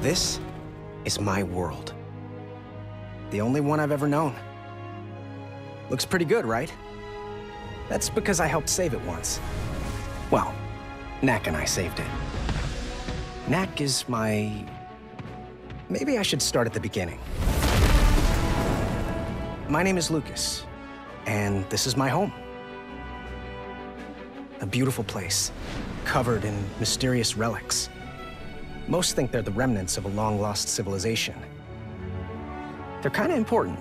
This is my world. The only one I've ever known. Looks pretty good, right? That's because I helped save it once. Well, Knack and I saved it. Knack is my... Maybe I should start at the beginning. My name is Lucas, and this is my home. A beautiful place, covered in mysterious relics. Most think they're the remnants of a long-lost civilization. They're kind of important,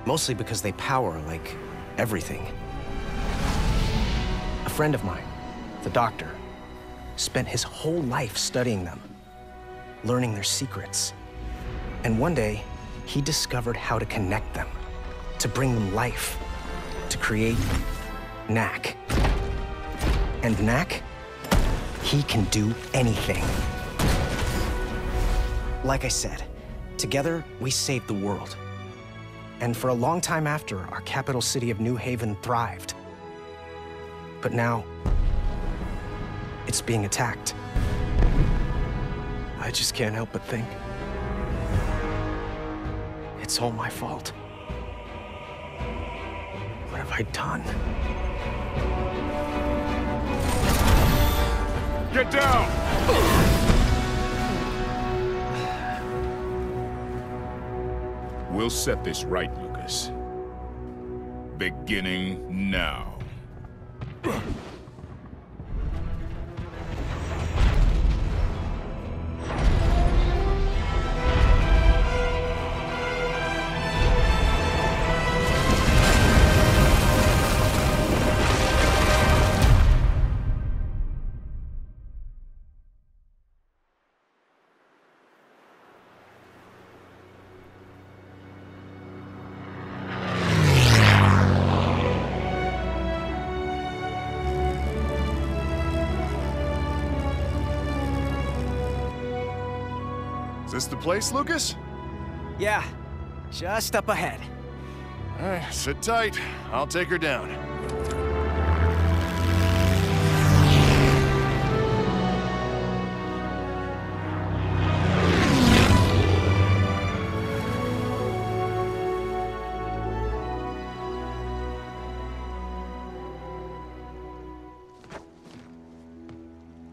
mostly because they power, like, everything. A friend of mine, the doctor, spent his whole life studying them, learning their secrets. And one day, he discovered how to connect them, to bring them life, to create Knack. And Knack, he can do anything. Like I said, together we saved the world. And for a long time after, our capital city of New Haven thrived. But now, it's being attacked. I just can't help but think it's all my fault. What have I done? Get down! We'll set this right, Lucas. Beginning now. Is this the place, Lucas? Yeah, just up ahead. All right, sit tight. I'll take her down.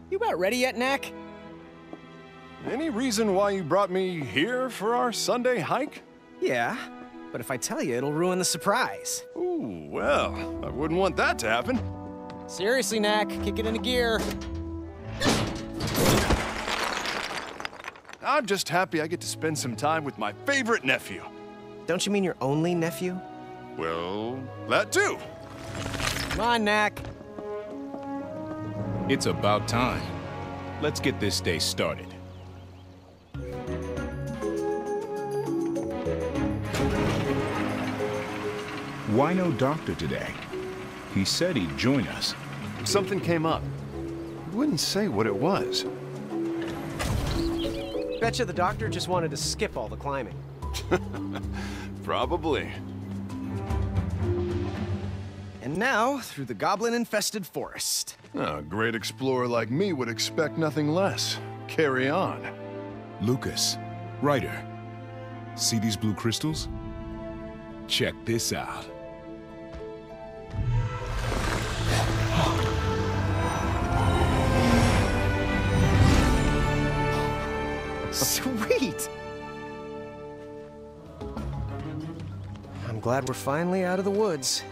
You about ready yet, Knack? Any reason why you brought me here for our Sunday hike? Yeah, but if I tell you, it'll ruin the surprise. Ooh, well, I wouldn't want that to happen. Seriously, Knack, kick it into gear. I'm just happy I get to spend some time with my favorite nephew. Don't you mean your only nephew? Well, that too. Come on, Knack. It's about time. Let's get this day started. Why no doctor today? He said he'd join us. Something came up. He wouldn't say what it was. Betcha the doctor just wanted to skip all the climbing. Probably. And now, through the goblin-infested forest. A great explorer like me would expect nothing less. Carry on. Lucas, Ryder, see these blue crystals? Check this out. Sweet! I'm glad we're finally out of the woods.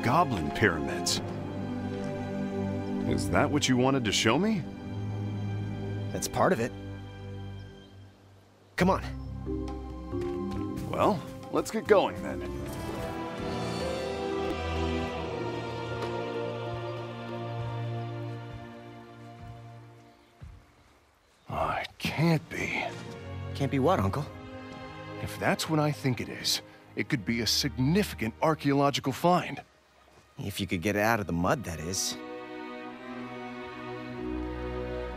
Goblin pyramids. Is that what you wanted to show me? That's part of it. Come on. Well, let's get going then. Oh, it can't be. Can't be what, Uncle? If that's what I think it is, it could be a significant archaeological find. If you could get it out of the mud, that is.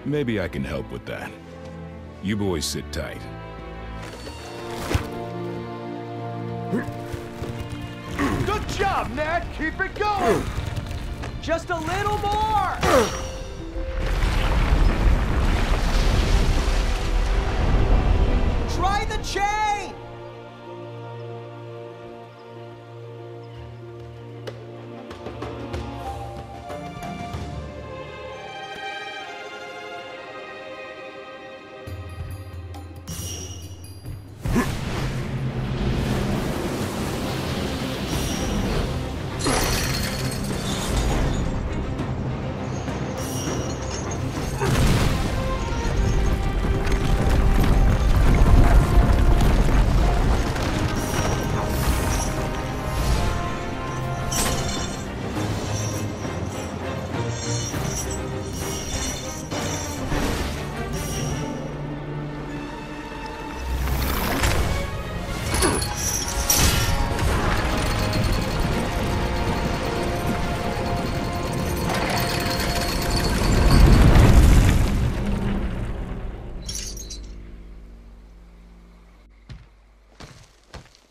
Maybe I can help with that. You boys sit tight. Good job, Nat! Keep it going! Just a little more! Try the chain!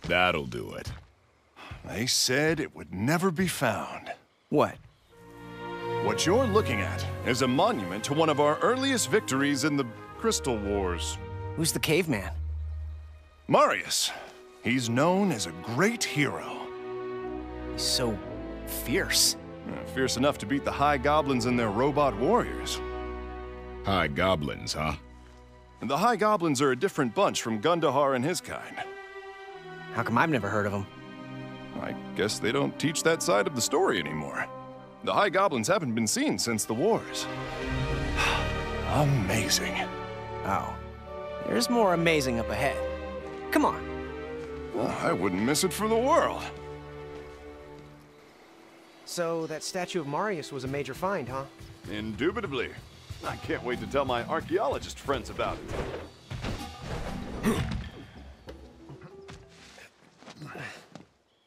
That'll do it. They said it would never be found. What? What you're looking at is a monument to one of our earliest victories in the Crystal Wars. Who's the caveman? Marius. He's known as a great hero. He's so fierce. Fierce enough to beat the High Goblins and their robot warriors. High goblins, huh? And the High Goblins are a different bunch from Gundahar and his kind. How come I've never heard of him? I guess they don't teach that side of the story anymore. The High Goblins haven't been seen since the wars. Amazing. Oh. There's more amazing up ahead. Come on. Well, I wouldn't miss it for the world. So, that statue of Marius was a major find, huh? Indubitably. I can't wait to tell my archaeologist friends about it.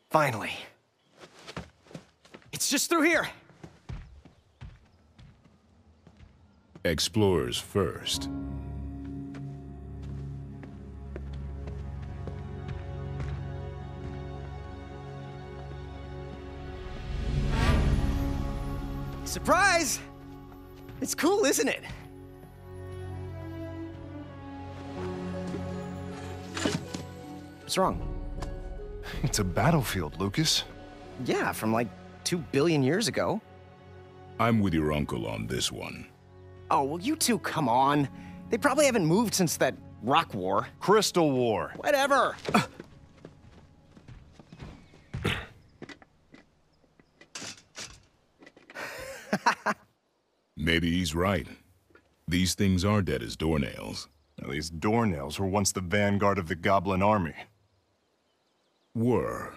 Finally. It's just through here. Explorers first. Surprise! It's cool, isn't it? What's wrong? It's a battlefield, Lucas. Yeah, from like 2 billion years ago. I'm with your uncle on this one. Oh, well, you two, come on. They probably haven't moved since that rock war. Crystal War. Whatever. Maybe he's right. These things are dead as doornails. Now, these doornails were once the vanguard of the Goblin army. Were.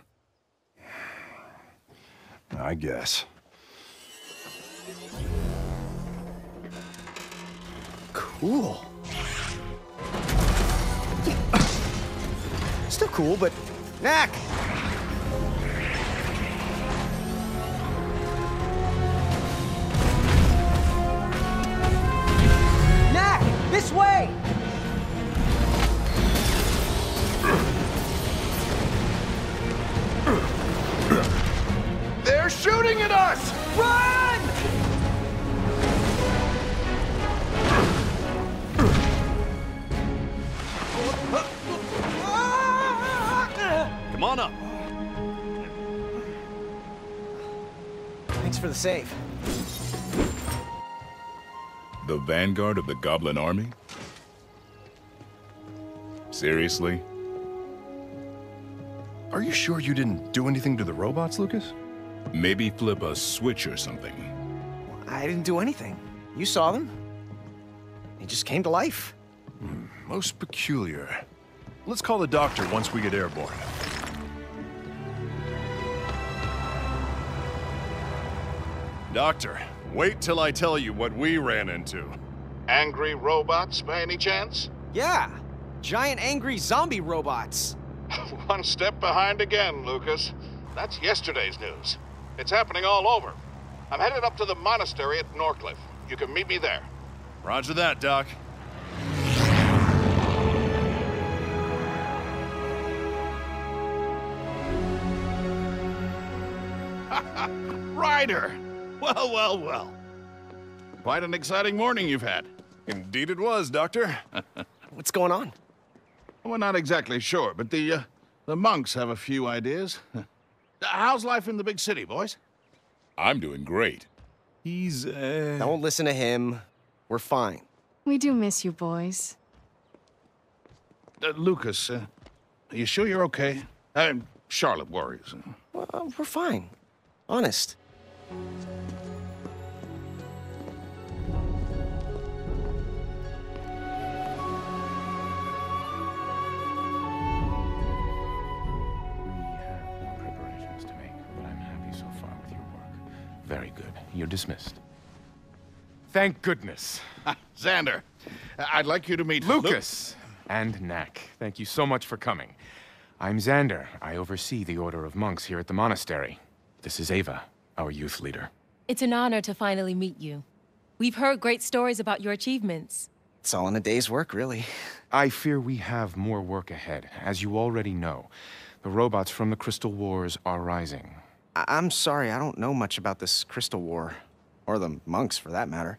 I guess. Cool. Still cool, but... Knack! Knack! This way! They're shooting at us! Run! Come on up. Thanks for the save. The vanguard of the Goblin army? Seriously? Are you sure you didn't do anything to the robots, Lucas? Maybe flip a switch or something. I didn't do anything. You saw them. They just came to life. Most peculiar. Let's call the doctor once we get airborne. Doctor, wait till I tell you what we ran into. Angry robots, by any chance? Yeah, giant angry zombie robots. One step behind again, Lucas. That's yesterday's news. It's happening all over. I'm headed up to the monastery at Norcliffe. You can meet me there. Roger that, Doc. Ryder! Well, well, well. Quite an exciting morning you've had. Indeed it was, Doctor. What's going on? We're not exactly sure, but the monks have a few ideas. How's life in the big city, boys? I'm doing great. He's, Don't listen to him. We're fine. We do miss you, boys. Lucas, are you sure you're okay? Charlotte worries. Well, we're fine. Honest. preparations to make, but I'm happy so far with your work. Very good. You're dismissed. Thank goodness. Xander, I'd like you to meet Lucas and Knack. Thank you so much for coming. I'm Xander. I oversee the Order of Monks here at the monastery. This is Ava, our youth leader. It's an honor to finally meet you. We've heard great stories about your achievements. It's all in a day's work, really. I fear we have more work ahead. As you already know, the robots from the Crystal Wars are rising. I'm sorry, I don't know much about this Crystal War. Or the monks, for that matter.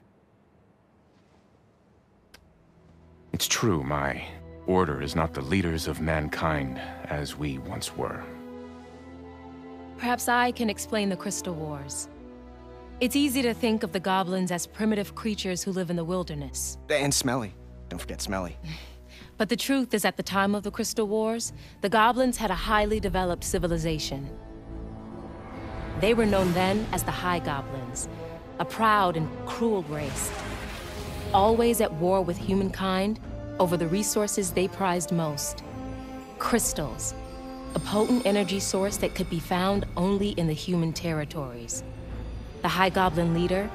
It's true, my order is not the leaders of mankind as we once were. Perhaps I can explain the Crystal Wars. It's easy to think of the goblins as primitive creatures who live in the wilderness. And Smelly. Don't forget Smelly. But the truth is, at the time of the Crystal Wars, the goblins had a highly developed civilization. They were known then as the High Goblins, a proud and cruel race, always at war with humankind over the resources they prized most. Crystals, a potent energy source that could be found only in the human territories. The High Goblin leader,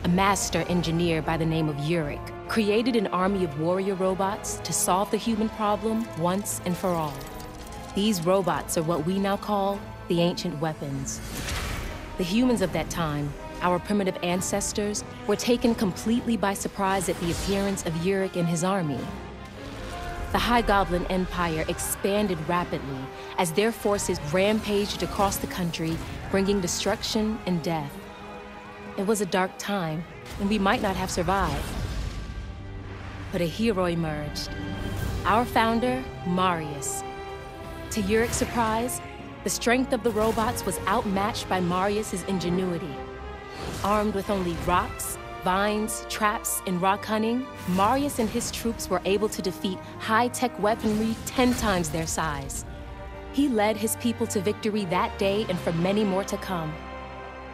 a master engineer by the name of Yurik, created an army of warrior robots to solve the human problem once and for all. These robots are what we now call the Ancient Weapons. The humans of that time, our primitive ancestors, were taken completely by surprise at the appearance of Yurik and his army. The High Goblin Empire expanded rapidly as their forces rampaged across the country, bringing destruction and death. It was a dark time, and we might not have survived. But a hero emerged. Our founder, Marius. To Yurik's surprise, the strength of the robots was outmatched by Marius's ingenuity. Armed with only rocks, vines, traps, and rock hunting, Marius and his troops were able to defeat high-tech weaponry 10 times their size. He led his people to victory that day and for many more to come.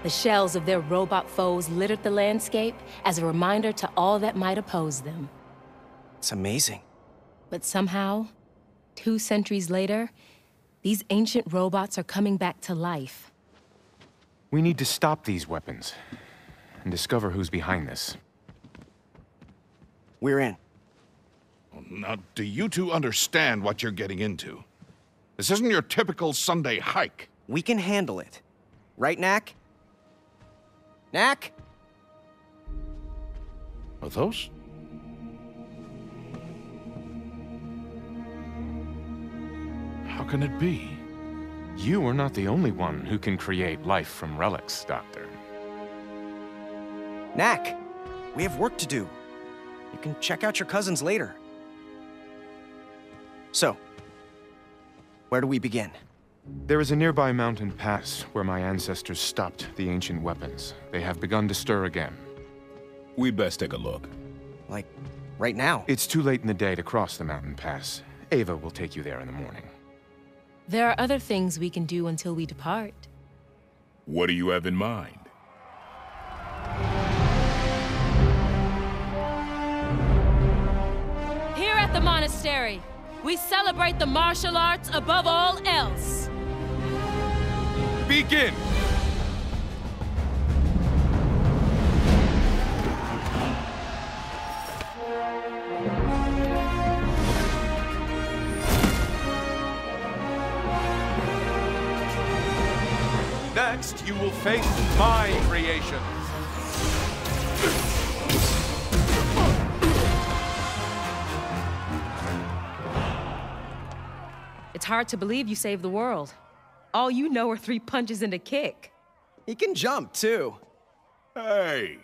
The shells of their robot foes littered the landscape as a reminder to all that might oppose them. It's amazing. But somehow, 2 centuries later, these ancient robots are coming back to life. We need to stop these weapons and discover who's behind this. We're in. Now, do you two understand what you're getting into? This isn't your typical Sunday hike. We can handle it. Right, Knack? Knack? Are those? How can it be? You are not the only one who can create life from relics, Doctor. Knack, we have work to do. You can check out your cousins later. So, where do we begin? There is a nearby mountain pass where my ancestors stopped the ancient weapons. They have begun to stir again. We'd best take a look. Like, right now? It's too late in the day to cross the mountain pass. Ava will take you there in the morning. There are other things we can do until we depart. What do you have in mind? Here at the monastery, we celebrate the martial arts above all else. Begin! Next, you will face my creations. It's hard to believe you saved the world. All you know are 3 punches and a kick. He can jump, too. Hey!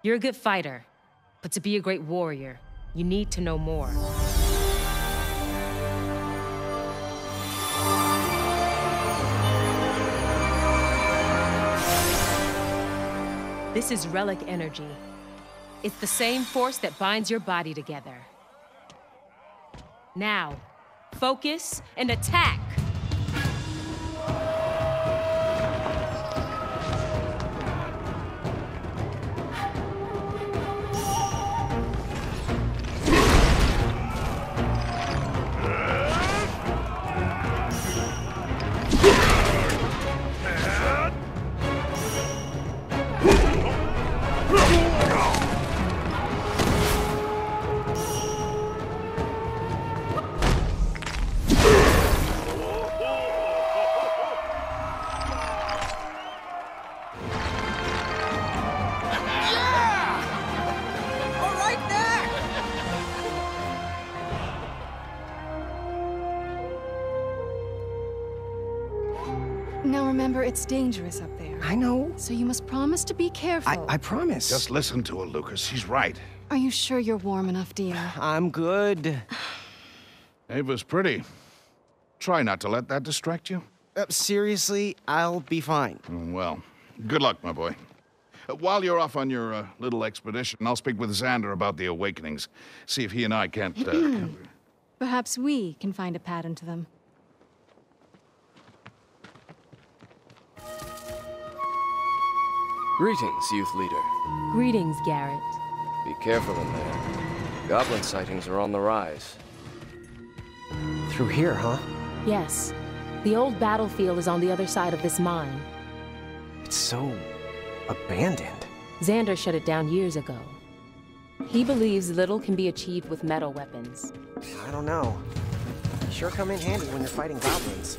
You're a good fighter, but to be a great warrior, you need to know more. This is relic energy. It's the same force that binds your body together. Now, focus and attack! Now remember, it's dangerous up there. I know. So you must promise to be careful. I promise. Just listen to her, Lucas. She's right. Are you sure you're warm enough, dear? I'm good. Ava's pretty. Try not to let that distract you. Seriously, I'll be fine. Well, good luck, my boy. While you're off on your little expedition, I'll speak with Xander about the awakenings. See if he and I can't... Perhaps we can find a pattern to them. Greetings, youth leader. Greetings, Garrett. Be careful in there. Goblin sightings are on the rise. Through here, huh? Yes. The old battlefield is on the other side of this mine. It's so... abandoned. Xander shut it down years ago. He believes little can be achieved with metal weapons. I don't know. Sure come in handy when you're fighting goblins.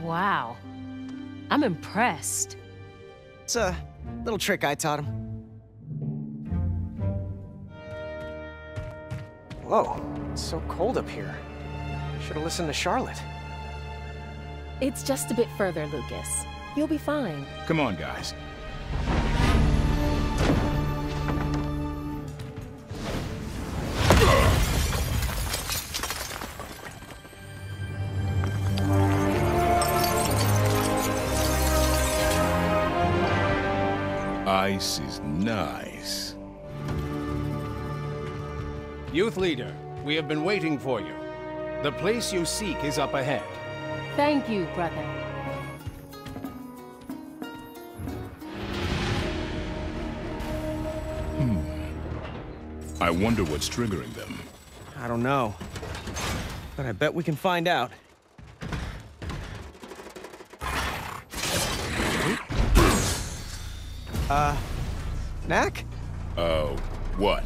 Wow. I'm impressed. It's a little trick I taught him. Whoa, it's so cold up here. Should have listened to Charlotte. It's just a bit further, Lucas. You'll be fine. Come on, guys. Ice is nice. Youth leader, we have been waiting for you. The place you seek is up ahead. Thank you, brother. I wonder what's triggering them. I don't know. But I bet we can find out. Knack? Oh, what?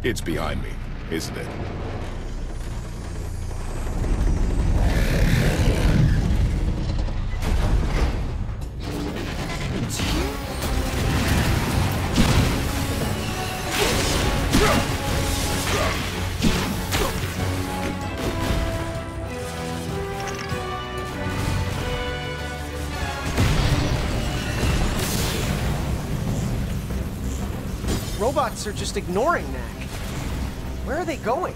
It's behind me, isn't it? Robots are just ignoring Knack. Where are they going?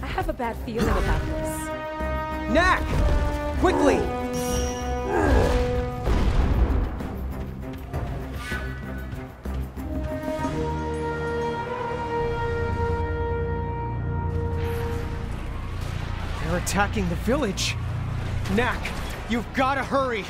I have a bad feeling about this. Knack! Quickly! They're attacking the village. Knack, you've got to hurry!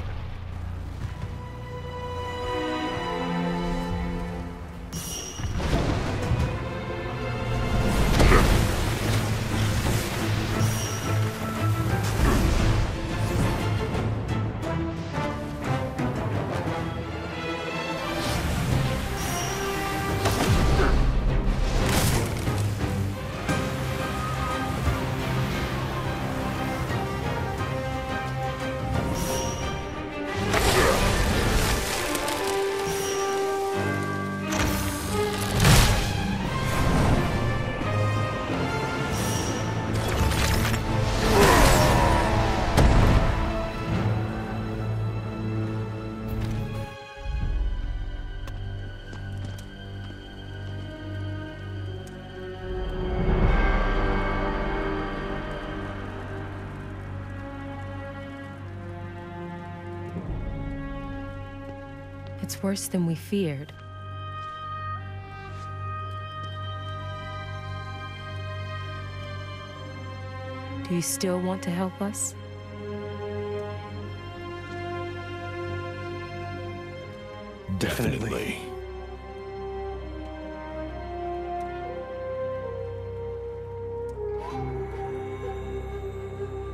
It's worse than we feared. Do you still want to help us? Definitely.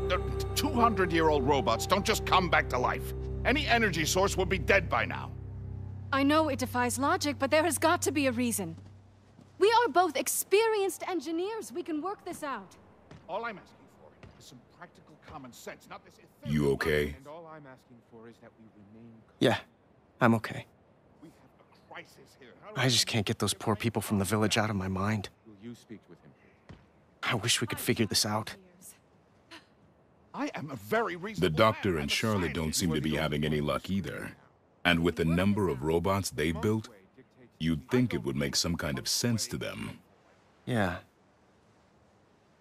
The 200-year-old robots don't just come back to life. Any energy source would be dead by now. I know it defies logic, but there has got to be a reason. We are both experienced engineers. We can work this out. All I'm asking for is some practical common sense, not this... You okay? And all I'm asking for is that we remain... Yeah, I'm okay. We have a crisis here. I just can't get those poor people from the village out of my mind. Will you speak with him, please? I wish we could figure this out. I am a very reasonable The doctor man. and I'm a Charlotte don't scientist. seem to be having any luck either. And with the number of robots they built, you'd think it would make some kind of sense to them. Yeah.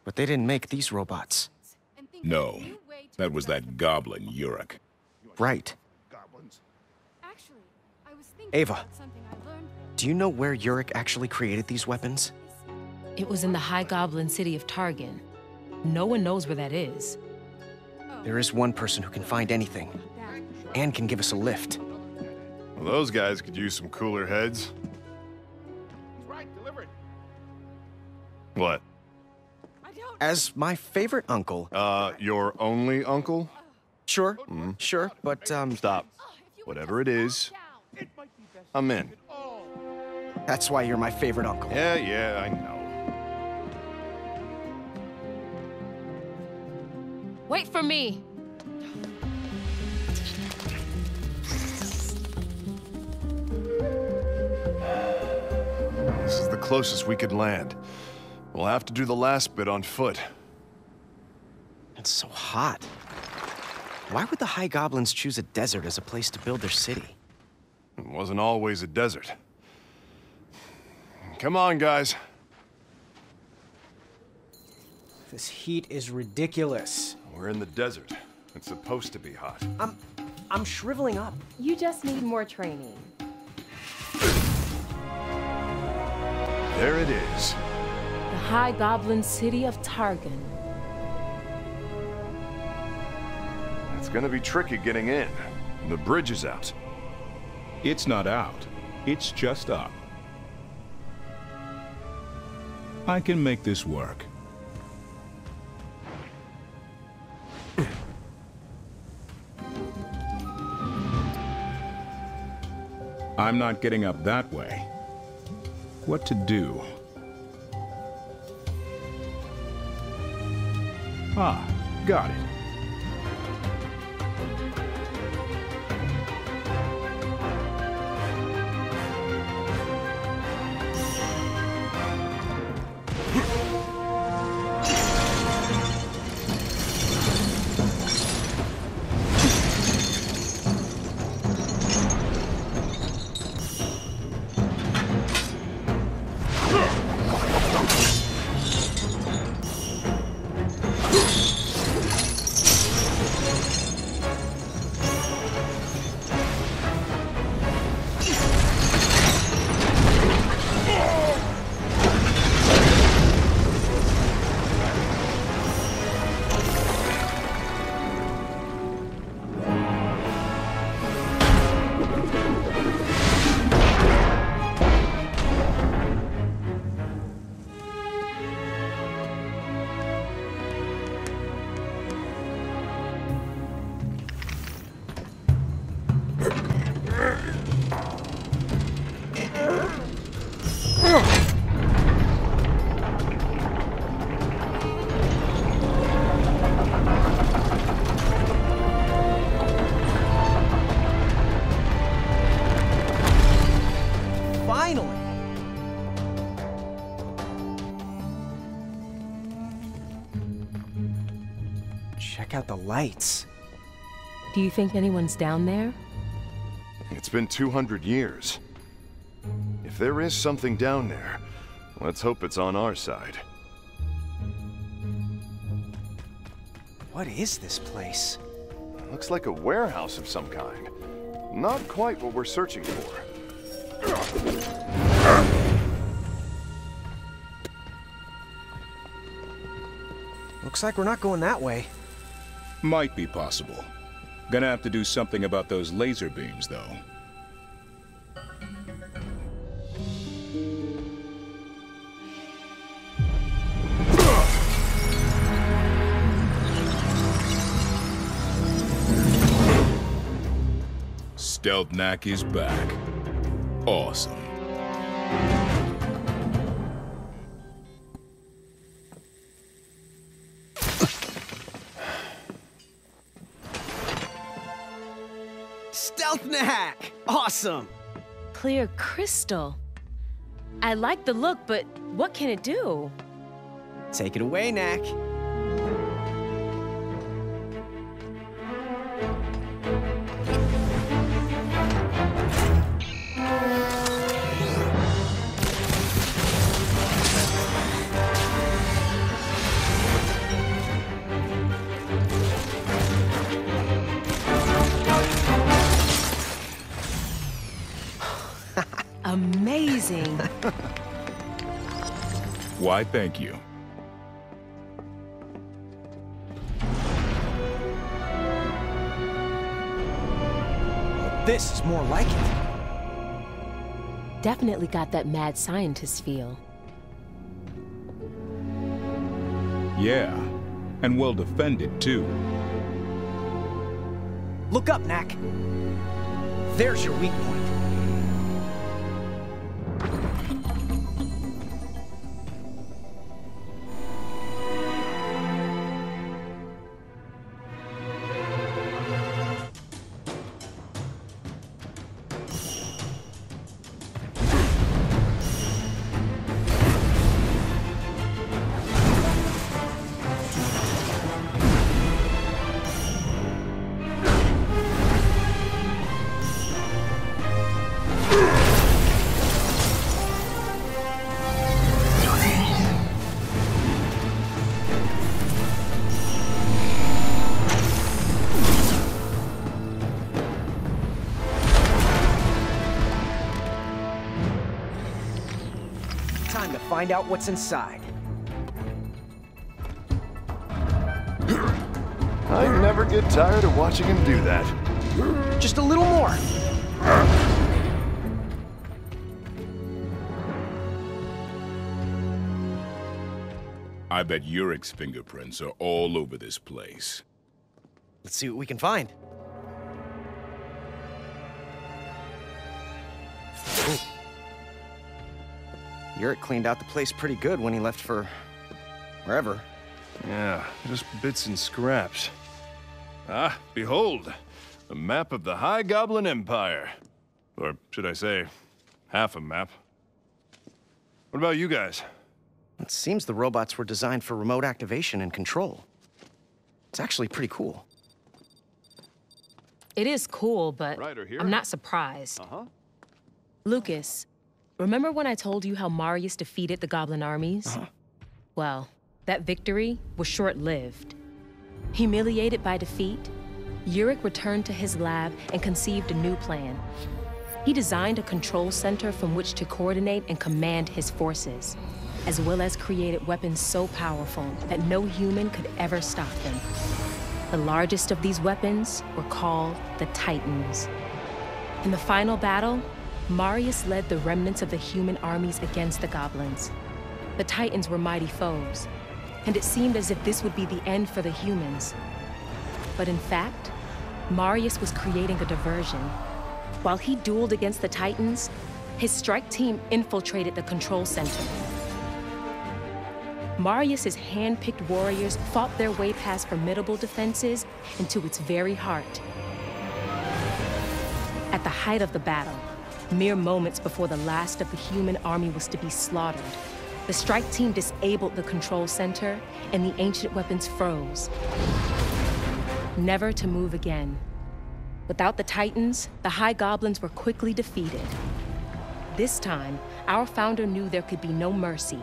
But they didn't make these robots. No, that was that goblin, Yurik. Right. Goblins. Actually, I was thinking Ava. about something I learned. Do you know where Yurik actually created these weapons? It was in the High Goblin city of Targan. No one knows where that is. There is one person who can find anything, and can give us a lift. Well, those guys could use some cooler heads. He's right, deliver it. What? As my favorite uncle... Your only uncle? Sure, sure, but, Stop. Whatever it is, I'm in. that's why you're my favorite uncle. Yeah, I know. Wait for me! This is the closest we could land. We'll have to do the last bit on foot. It's so hot. Why would the High Goblins choose a desert as a place to build their city? It wasn't always a desert. Come on, guys. This heat is ridiculous. We're in the desert. It's supposed to be hot. I'm shriveling up. You just need more training. There it is. The High Goblin city of Targan. It's gonna be tricky getting in. The bridge is out. It's not out. It's just up. I can make this work. I'm not getting up that way. What to do? Ah, got it. Check out the lights. Do you think anyone's down there? It's been 200 years. If there is something down there, let's hope it's on our side. What is this place? Looks like a warehouse of some kind. Not quite what we're searching for. Looks like we're not going that way. Might be possible. Gonna have to do something about those laser beams, though. Stealth Knack is back. Awesome. Stealth Knack! Awesome! Clear crystal. I like the look, but what can it do? Take it away, Knack. Amazing. Why, thank you. This is more like it. Definitely got that mad scientist feel. Yeah, and well defended, too. Look up, Knack. There's your weak point. Time to find out what's inside. I never get tired of watching him do that. Just a little more. I bet Yurik's fingerprints are all over this place. Let's see what we can find. Ooh. Yurik cleaned out the place pretty good when he left for wherever. Yeah, just bits and scraps. Ah, behold, a map of the High Goblin Empire. Or should I say, half a map. What about you guys? It seems the robots were designed for remote activation and control. It's actually pretty cool. It is cool, but I'm not surprised. Lucas, remember when I told you how Marius defeated the Goblin armies? Well, that victory was short-lived. Humiliated by defeat, Yurik returned to his lab and conceived a new plan. He designed a control center from which to coordinate and command his forces, as well as created weapons so powerful that no human could ever stop them. The largest of these weapons were called the Titans. In the final battle, Marius led the remnants of the human armies against the goblins. The Titans were mighty foes, and it seemed as if this would be the end for the humans. But in fact, Marius was creating a diversion. While he dueled against the Titans, his strike team infiltrated the control center. Marius's hand-picked warriors fought their way past formidable defenses into its very heart. At the height of the battle, mere moments before the last of the human army was to be slaughtered, the strike team disabled the control center and the ancient weapons froze, never to move again. Without the Titans, the High Goblins were quickly defeated. This time, our founder knew there could be no mercy.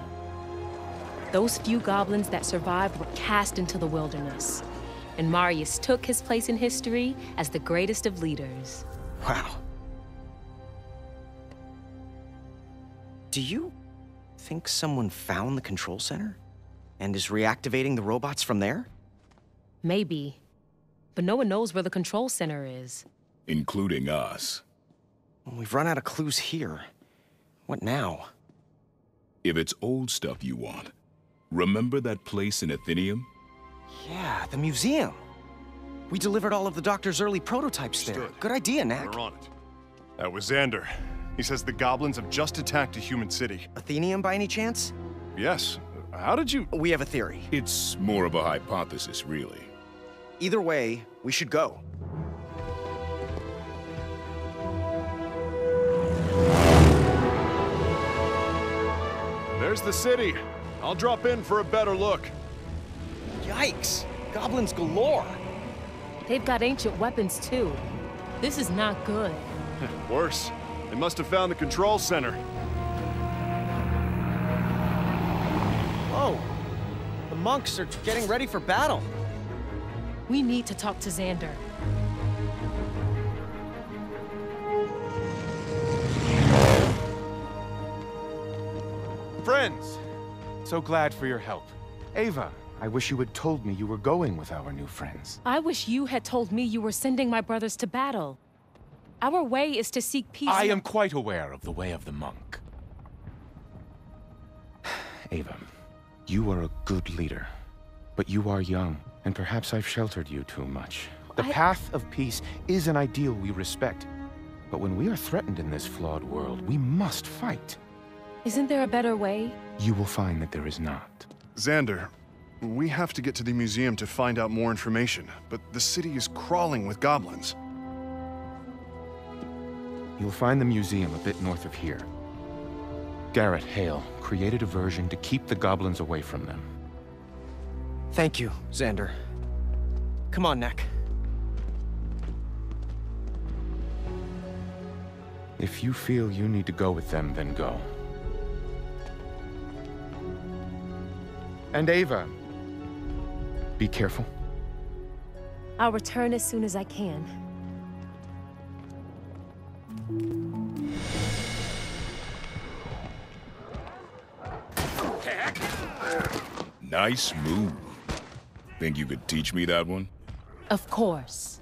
Those few goblins that survived were cast into the wilderness, and Marius took his place in history as the greatest of leaders. Wow. Do you think someone found the control center? And is reactivating the robots from there? Maybe. But no one knows where the control center is. Including us. We've run out of clues here. What now? If it's old stuff you want, remember that place in Athenium? Yeah, the museum. We delivered all of the Doctor's early prototypes there. Good idea, Knack. We're on it. That was Xander. He says the goblins have just attacked a human city. Athenium, by any chance? Yes. How did you... We have a theory. It's more of a hypothesis, really. Either way, we should go. There's the city. I'll drop in for a better look. Yikes! Goblins galore! They've got ancient weapons, too. This is not good. Worse. They must have found the control center. Whoa! The monks are getting ready for battle. We need to talk to Xander. Friends! So glad for your help. Ava, I wish you had told me you were going with our new friends. I wish you had told me you were sending my brothers to battle. Our way is to seek peace. I am quite aware of the way of the monk. Ava, you are a good leader, but you are young, and perhaps I've sheltered you too much. The path of peace is an ideal we respect, but when we are threatened in this flawed world, we must fight. Isn't there a better way? You will find that there is not. Xander, we have to get to the museum to find out more information, but the city is crawling with goblins. You'll find the museum a bit north of here. Garrett Hale created a version to keep the goblins away from them. Thank you, Xander. Come on, Knack. If you feel you need to go with them, then go. And Ava, be careful. I'll return as soon as I can. Nice move. Think you could teach me that one? Of course.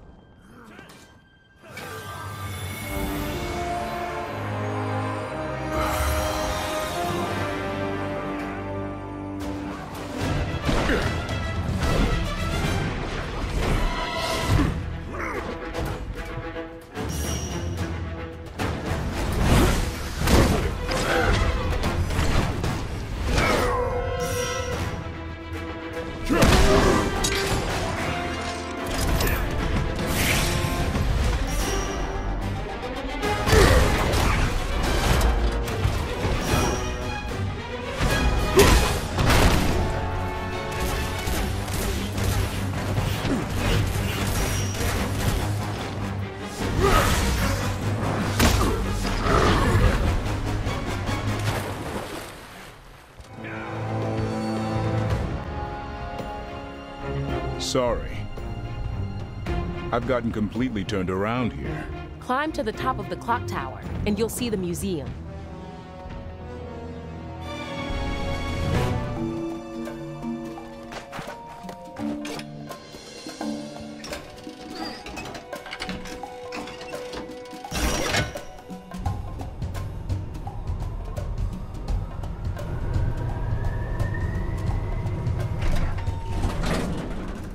Sorry. I've gotten completely turned around here. Climb to the top of the clock tower, and you'll see the museum.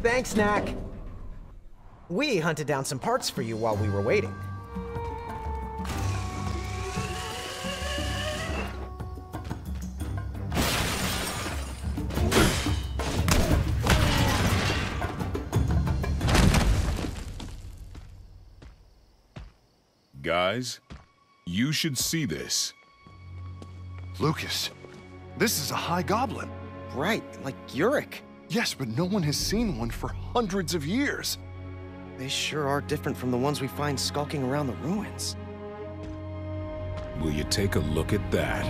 Thanks, Knack. We hunted down some parts for you while we were waiting. Guys, you should see this. Lucas, this is a High Goblin. Right, like Yurik. Yes, but no one has seen one for hundreds of years. They sure are different from the ones we find skulking around the ruins. Will you take a look at that?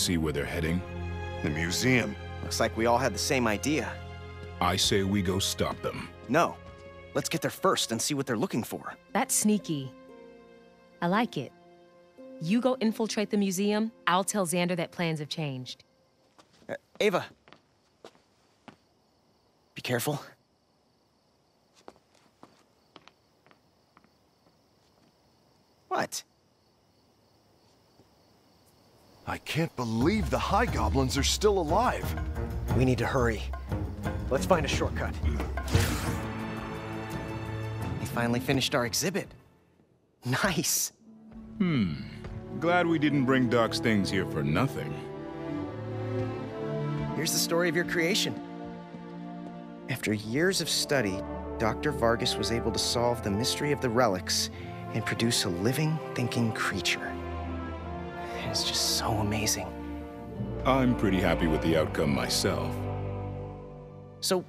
see where they're heading? The museum. Looks like we all had the same idea. I say we go stop them. No. Let's get there first and see what they're looking for. That's sneaky. I like it. You go infiltrate the museum, I'll tell Xander that plans have changed. Ava. Be careful. What? I can't believe the High Goblins are still alive. We need to hurry. Let's find a shortcut. We finally finished our exhibit. Nice. Glad we didn't bring Doc's things here for nothing. Here's the story of your creation. After years of study, Dr. Vargas was able to solve the mystery of the relics and produce a living, thinking creature. It's just so amazing. I'm pretty happy with the outcome myself. So,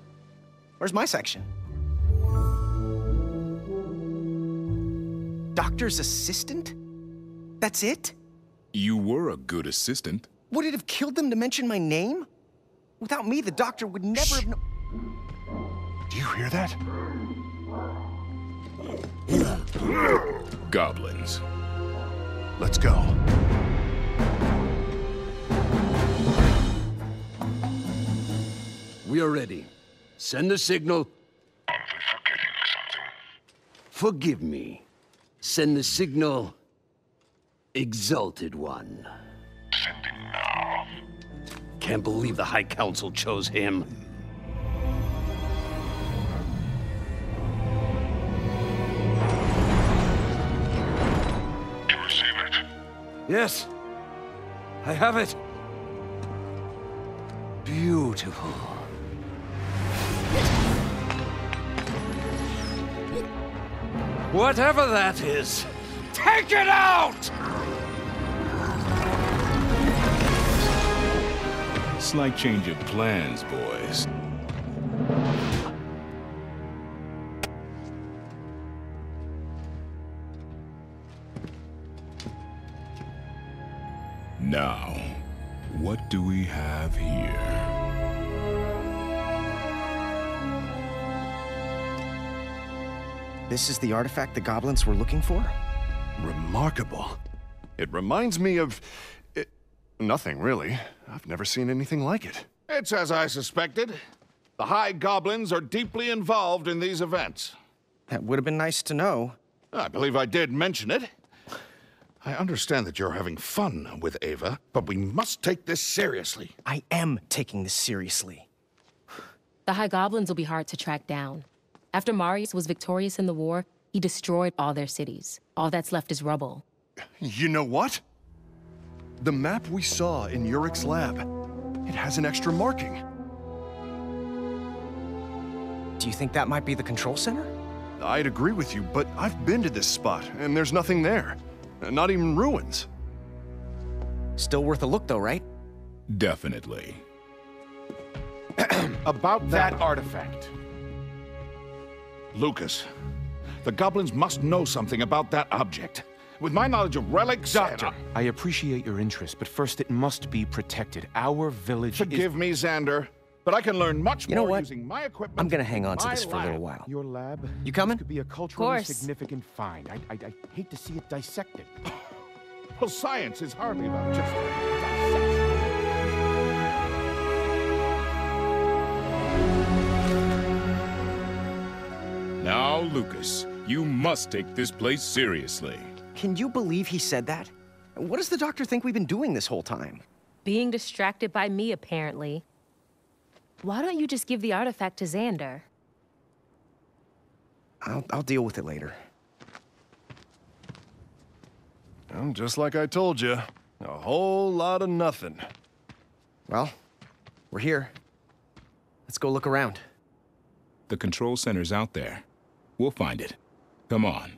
where's my section? Doctor's assistant? That's it? You were a good assistant. Would it have killed them to mention my name? Without me, the doctor would never have known. Do you hear that? Goblins. Let's go. We are ready. Send the signal. Are they forgetting something? Forgive me. Send the signal. Exalted One. Sending now. Can't believe the High Council chose him. To receive it. Yes. I have it. Beautiful. Whatever that is, take it out! Slight change of plans, boys. Now, what do we have here? This is the artifact the goblins were looking for? Remarkable. It reminds me of... nothing, really. I've never seen anything like it. It's as I suspected. The High Goblins are deeply involved in these events. That would have been nice to know. I believe I did mention it. I understand that you're having fun with Ava, but we must take this seriously. I am taking this seriously. The High Goblins will be hard to track down. After Marius was victorious in the war, he destroyed all their cities. All that's left is rubble. You know what? The map we saw in Yurik's lab, it has an extra marking. Do you think that might be the control center? I'd agree with you, but I've been to this spot, and there's nothing there. Not even ruins. Still worth a look, though, right? Definitely. About that artifact. Lucas, the goblins must know something about that object. With my knowledge of relics... Doctor, I appreciate your interest, but first it must be protected. Our village Forgive me, Xander, but I can learn much You know more what? using my equipment. I'm gonna hang on to this for a my little lab. while. Your lab? You coming? This could be a culturally Course. significant find. I hate to see it dissected. Well, science is hardly about just dissection. Now, Lucas, you must take this place seriously. Can you believe he said that? What does the doctor think we've been doing this whole time? Being distracted by me, apparently. Why don't you just give the artifact to Xander? I'll deal with it later. Well, just like I told you, a whole lot of nothing. Well, we're here. Let's go look around. The control center's out there. We'll find it. Come on.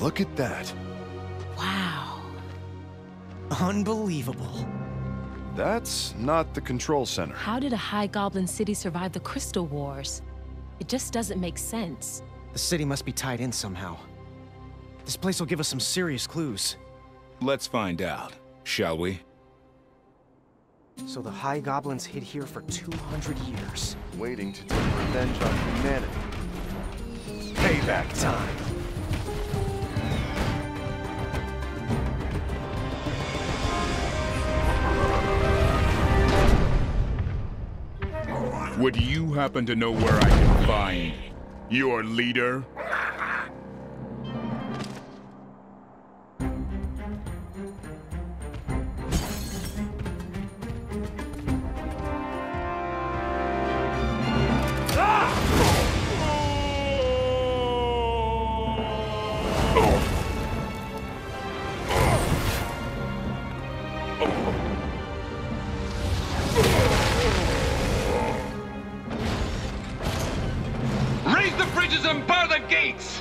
Look at that. Wow. Unbelievable. That's not the control center. How did a High Goblin city survive the Crystal Wars? It just doesn't make sense. The city must be tied in somehow. This place will give us some serious clues. Let's find out, shall we? So the High Goblins hid here for 200 years. Waiting to take revenge on humanity. Payback time. Would you happen to know where I can find your leader? Raise the bridges and bar the gates!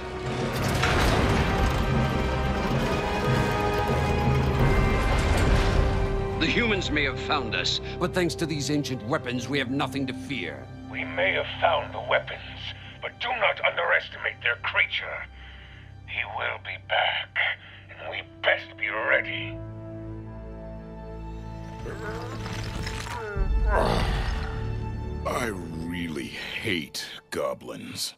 The humans may have found us, but thanks to these ancient weapons, we have nothing to fear. We may have found the weapons, but do not underestimate their creature. He will be back, and we best be ready. I really hate goblins.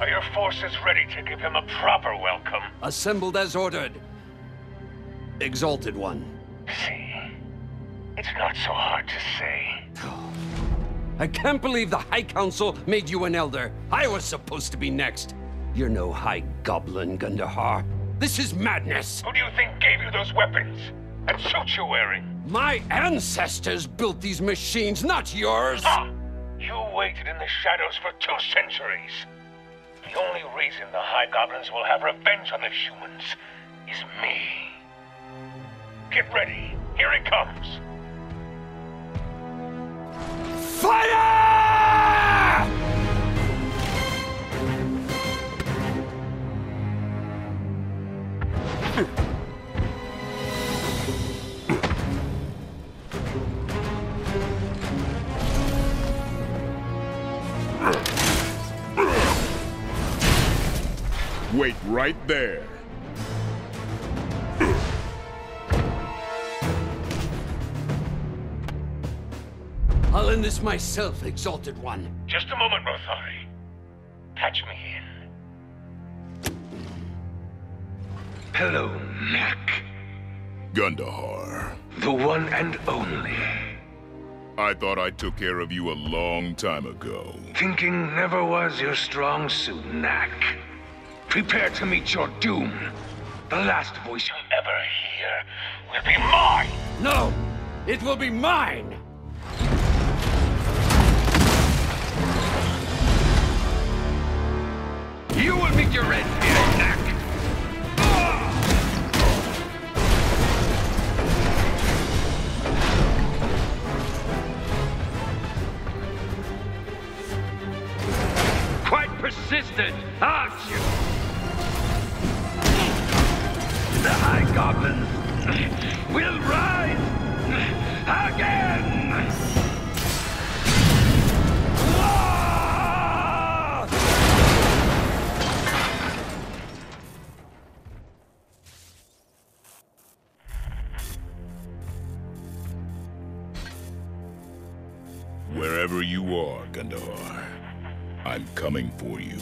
Are your forces ready to give him a proper welcome? Assembled as ordered. Exalted One. See, it's not so hard to say. I can't believe the High Council made you an elder. I was supposed to be next. You're no High Goblin, Gundahar. This is madness. Who do you think gave you those weapons? And suits you're wearing? My ancestors built these machines, not yours. Ah! You waited in the shadows for 2 centuries. The only reason the High Goblins will have revenge on the humans is me. Get ready. Here it comes. Fire! Wait right there. I'll end this myself, Exalted One. Just a moment, Rothari. Patch me in. Hello, Knack. Gundahar. The one and only. I thought I took care of you a long time ago. Thinking never was your strong suit, Knack. Prepare to meet your doom. The last voice you'll ever hear will be mine! No! It will be mine! You will meet your end here, Knack! Quite persistent, aren't you? The High Goblins will rise again! Wherever you are, Gundahar, I'm coming for you.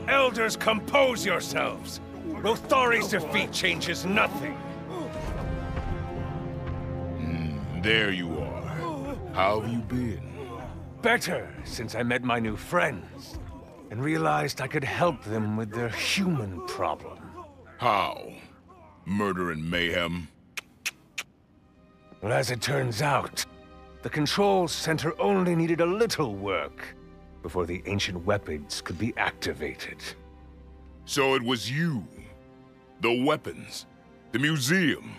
Elders, compose yourselves! Rothari's defeat changes nothing. There you are. How have you been? Better since I met my new friends and realized I could help them with their human problem. How? Murder and mayhem? Well, as it turns out, the control center only needed a little work before the ancient weapons could be activated. So it was you. The weapons. The museum.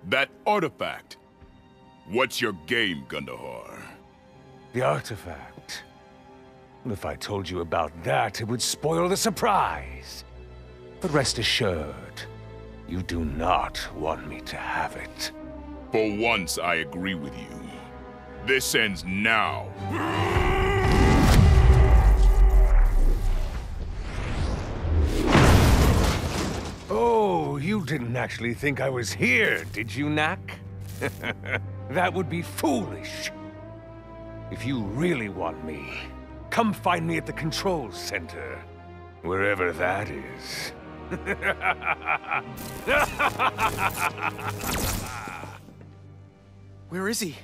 That artifact. What's your game, Gundahar? The artifact. Well, if I told you about that, it would spoil the surprise. But rest assured, you do not want me to have it. For once, I agree with you. This ends now. Oh, you didn't actually think I was here, did you, Knack? That would be foolish. If you really want me, come find me at the control center, wherever that is. Where is he?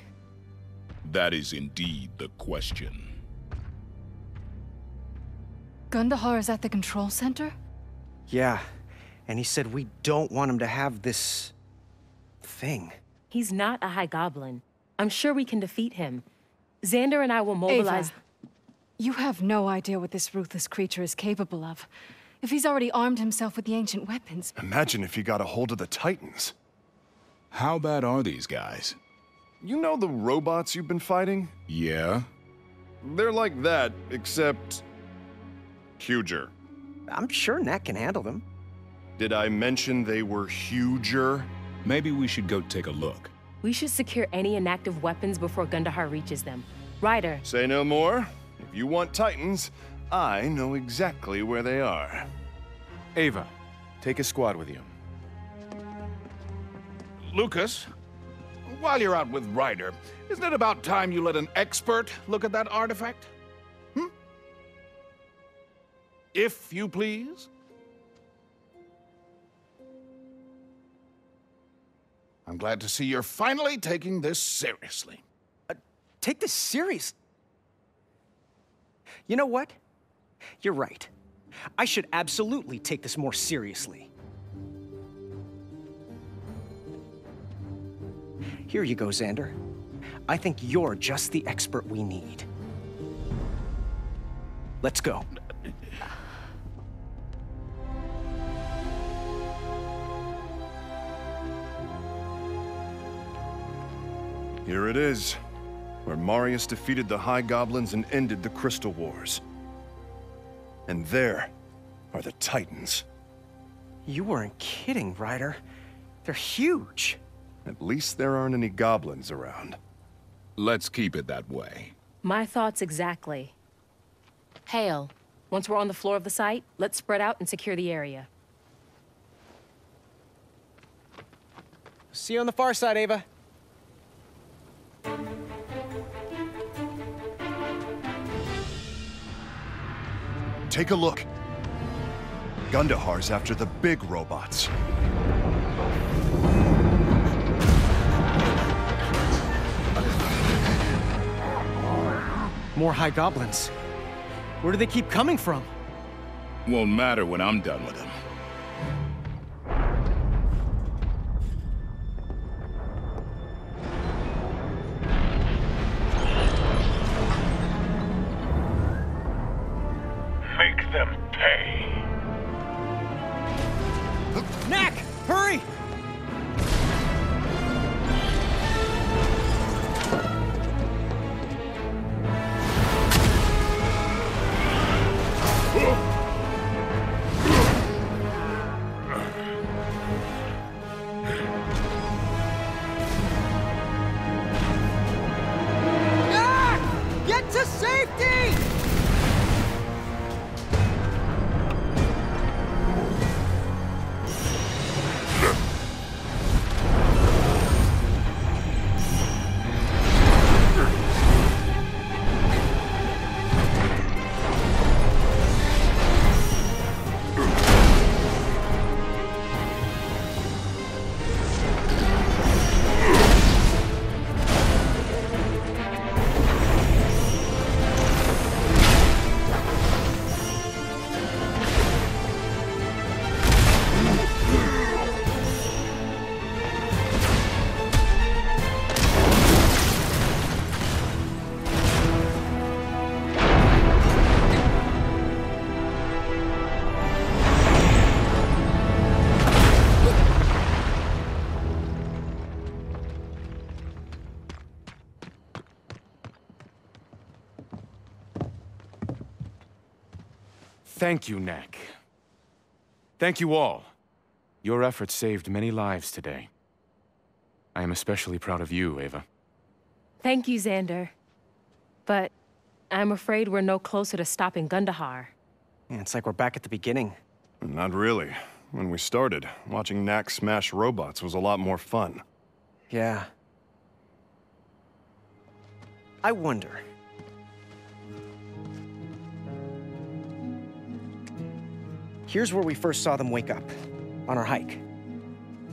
That is indeed the question. Gundahar is at the control center? Yeah, and he said we don't want him to have this... thing. He's not a High Goblin. I'm sure we can defeat him. Xander and I will mobilize... Ava, you have no idea what this ruthless creature is capable of. If he's already armed himself with the ancient weapons... Imagine if he got a hold of the Titans. How bad are these guys? You know the robots you've been fighting? Yeah? They're like that, except... huger. I'm sure Knack can handle them. Did I mention they were huger? Maybe we should go take a look. We should secure any inactive weapons before Gundahar reaches them. Ryder. Say no more. If you want Titans, I know exactly where they are. Ava, take a squad with you. Lucas, while you're out with Ryder, isn't it about time you let an expert look at that artifact? If you please. I'm glad to see you're finally taking this seriously. Take this serious? You know what? You're right. I should absolutely take this more seriously. Here you go, Xander. I think you're just the expert we need. Let's go. Here it is, where Marius defeated the High Goblins and ended the Crystal Wars. And there are the Titans. You weren't kidding, Ryder. They're huge. At least there aren't any goblins around. Let's keep it that way. My thoughts exactly. Hale, once we're on the floor of the site, let's spread out and secure the area. See you on the far side, Ava. Take a look. Gundahar's after the big robots. More High Goblins. Where do they keep coming from? Won't matter when I'm done with them. Make them pay. Knack! Hurry! Get to safety! Thank you, Knack. Thank you all. Your efforts saved many lives today. I am especially proud of you, Ava. Thank you, Xander. But I'm afraid we're no closer to stopping Gundahar. Yeah, it's like we're back at the beginning. Not really. When we started, watching Knack smash robots was a lot more fun. Yeah. I wonder... Here's where we first saw them wake up, on our hike.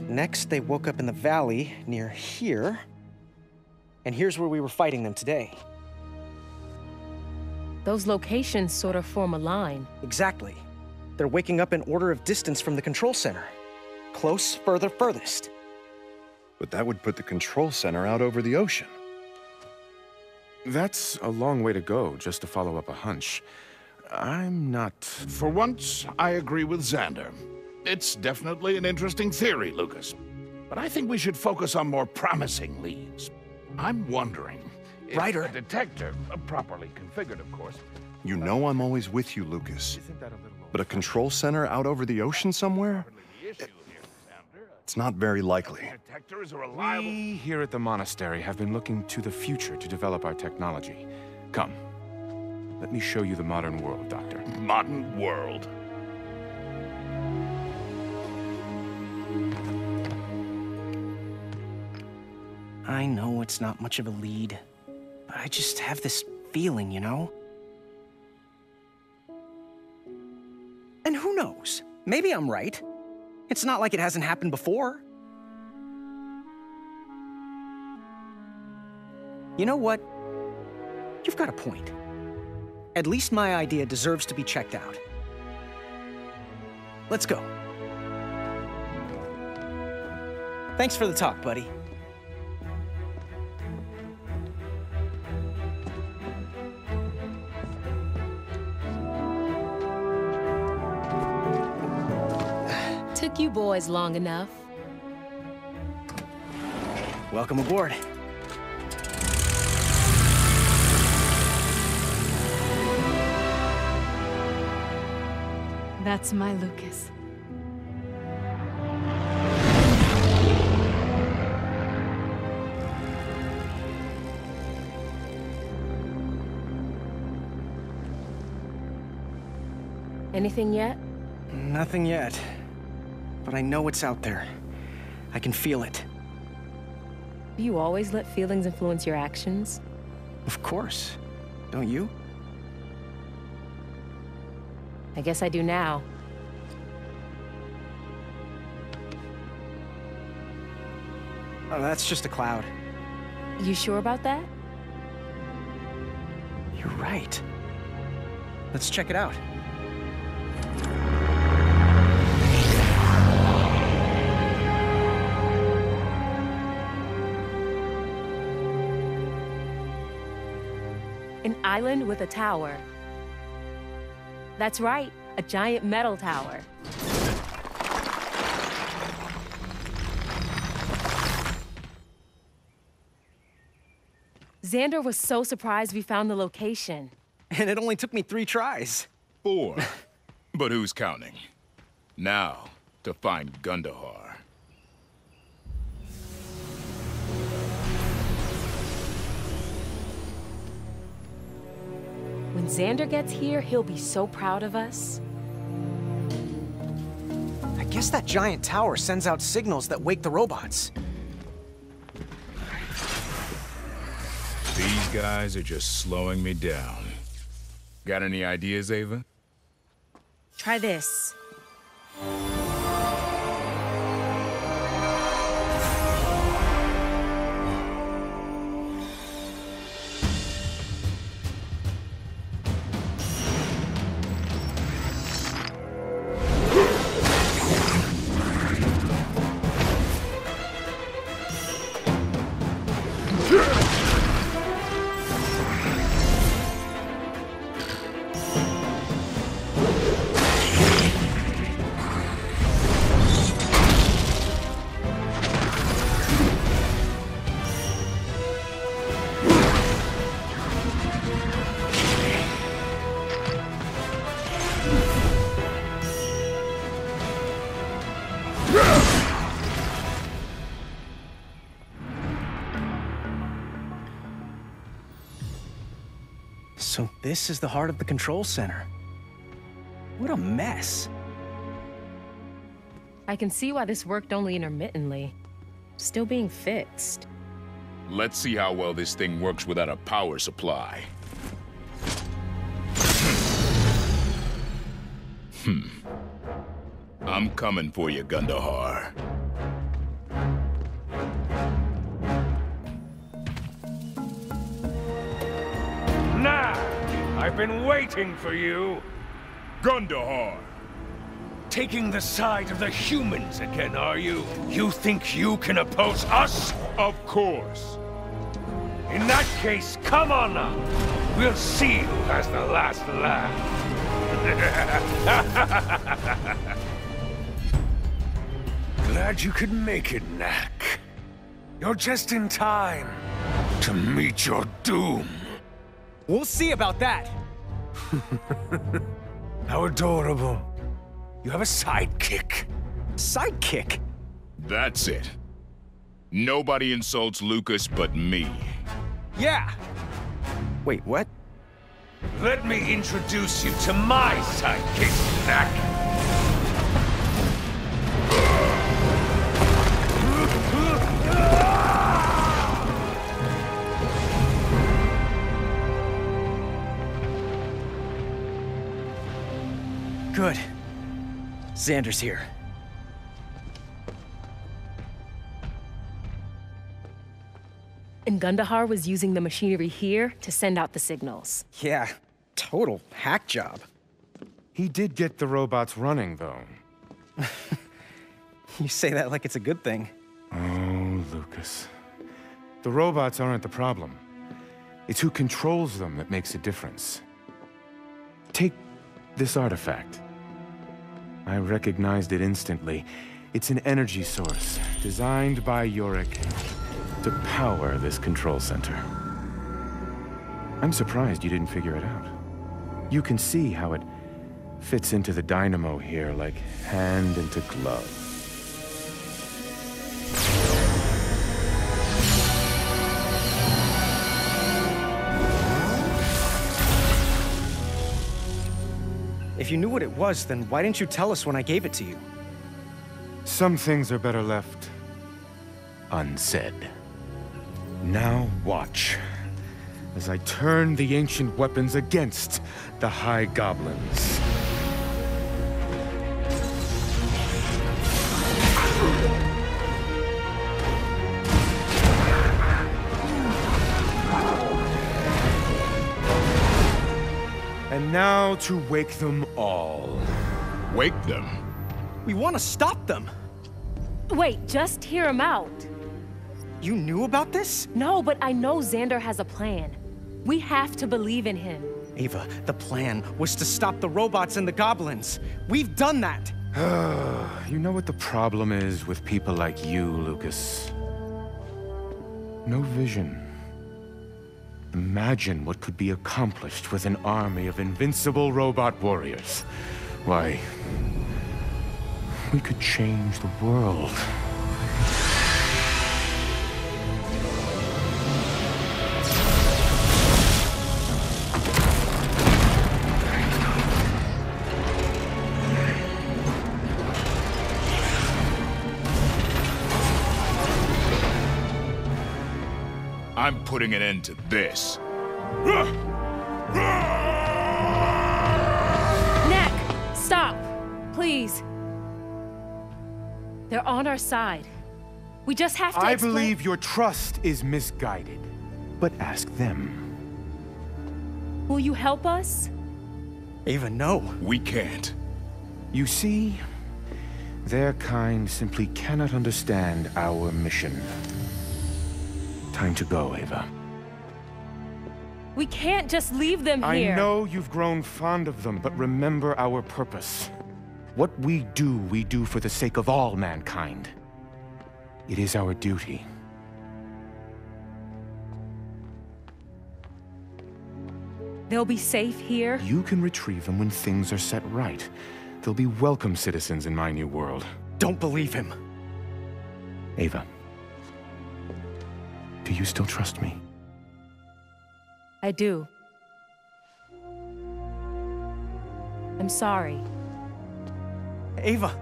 Next, they woke up in the valley near here. And here's where we were fighting them today. Those locations sort of form a line. Exactly. They're waking up in order of distance from the control center. Close, further, furthest. But that would put the control center out over the ocean. That's a long way to go just to follow up a hunch. I'm not... For once, I agree with Xander. It's definitely an interesting theory, Lucas. But I think we should focus on more promising leads. I'm wondering if Ryder. a detector, properly configured, of course. You know I'm always with you, Lucas. But a control center out over the ocean somewhere? It's not very likely. We here at the monastery have been looking to the future to develop our technology. Come. Let me show you the modern world, Doctor. Modern world? I know it's not much of a lead, but I just have this feeling, you know? And who knows? Maybe I'm right. It's not like it hasn't happened before. You know what? You've got a point. At least my idea deserves to be checked out. Let's go. Thanks for the talk, buddy. Took you boys long enough. Welcome aboard. That's my Lucas. Anything yet? Nothing yet. But I know it's out there. I can feel it. Do you always let feelings influence your actions? Of course. Don't you? I guess I do now. Oh, that's just a cloud. You sure about that? You're right. Let's check it out. An island with a tower. That's right, a giant metal tower. Xander was so surprised we found the location. And it only took me 3 tries. 4. But who's counting? Now, to find Gundahar. When Xander gets here, he'll be so proud of us. I guess that giant tower sends out signals that wake the robots. These guys are just slowing me down. Got any ideas, Ava? Try this. this is the heart of the control center. What a mess. I can see why this worked only intermittently. Still being fixed. Let's see how well this thing works without a power supply. I'm coming for you, Gundahar. Now, I've been waiting for you. Gundahar! Taking the side of the humans again, are you? You think you can oppose us? Of course. In that case, come on now. We'll see who has the last laugh. Glad you could make it, Knack. You're just in time to meet your doom. We'll see about that. How adorable. You have a sidekick. Sidekick? That's it. Nobody insults Lucas but me. Yeah. Wait, what? Let me introduce you to my sidekick, Knack. Good. Xander's here. And Gundahar was using the machinery here to send out the signals. Yeah, total hack job. He did get the robots running, though. You say that like it's a good thing. Oh, Lucas. The robots aren't the problem. It's who controls them that makes a difference. Take this artifact. I recognized it instantly. It's an energy source, designed by Yorick to power this control center. I'm surprised you didn't figure it out. You can see how it fits into the dynamo here like hand into glove. If you knew what it was, then why didn't you tell us when I gave it to you? Some things are better left unsaid. Now watch as I turn the ancient weapons against the High Goblins. And now to wake them all. Wake them? We want to stop them! Wait, just hear him out. You knew about this? No, but I know Xander has a plan. We have to believe in him. Ava, the plan was to stop the robots and the goblins. We've done that! You know what the problem is with people like you, Lucas? No vision. Imagine what could be accomplished with an army of invincible robot warriors. Why, we could change the world. I'm putting an end to this. Knack! Stop! Please. They're on our side. We just have to I believe your trust is misguided. But ask them. Will you help us? Ava, no. We can't. You see, their kind simply cannot understand our mission. Time to go, Ava. We can't just leave them here. I know you've grown fond of them, but remember our purpose. What we do for the sake of all mankind. It is our duty. They'll be safe here? You can retrieve them when things are set right. They'll be welcome citizens in my new world. Don't believe him. Ava. Do you still trust me? I do. I'm sorry. Ava!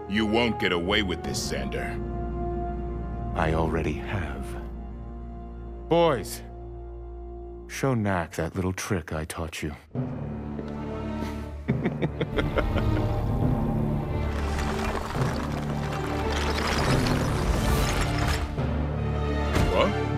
You won't get away with this, Xander. I already have. Boys, show Knack that little trick I taught you. What?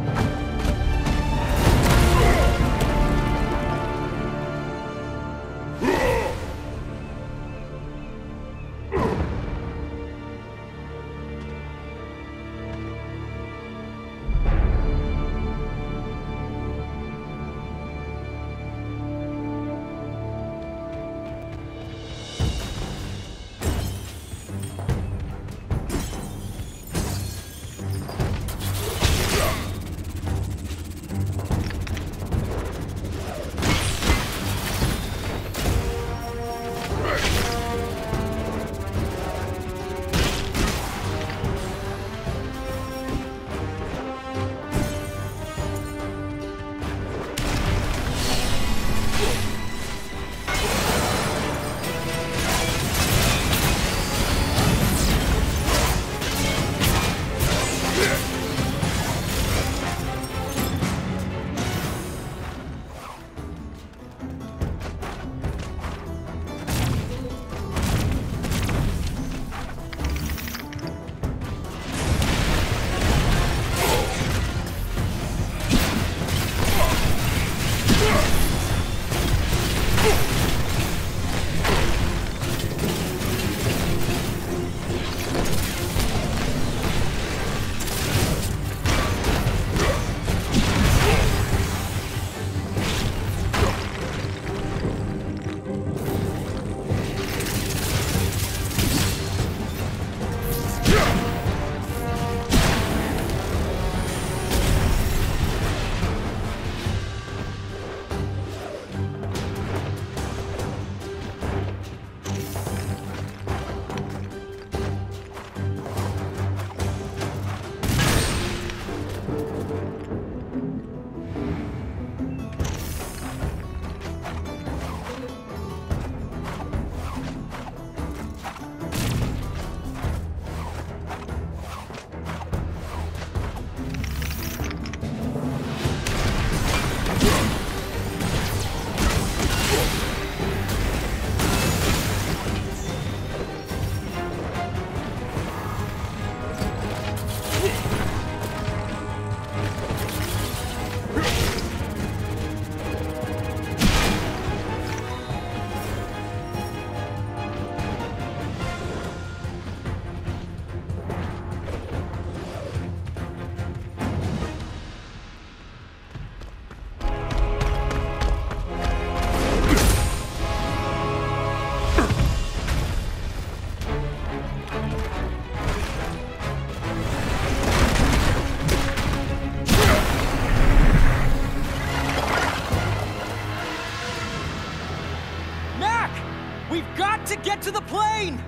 To get to the plane!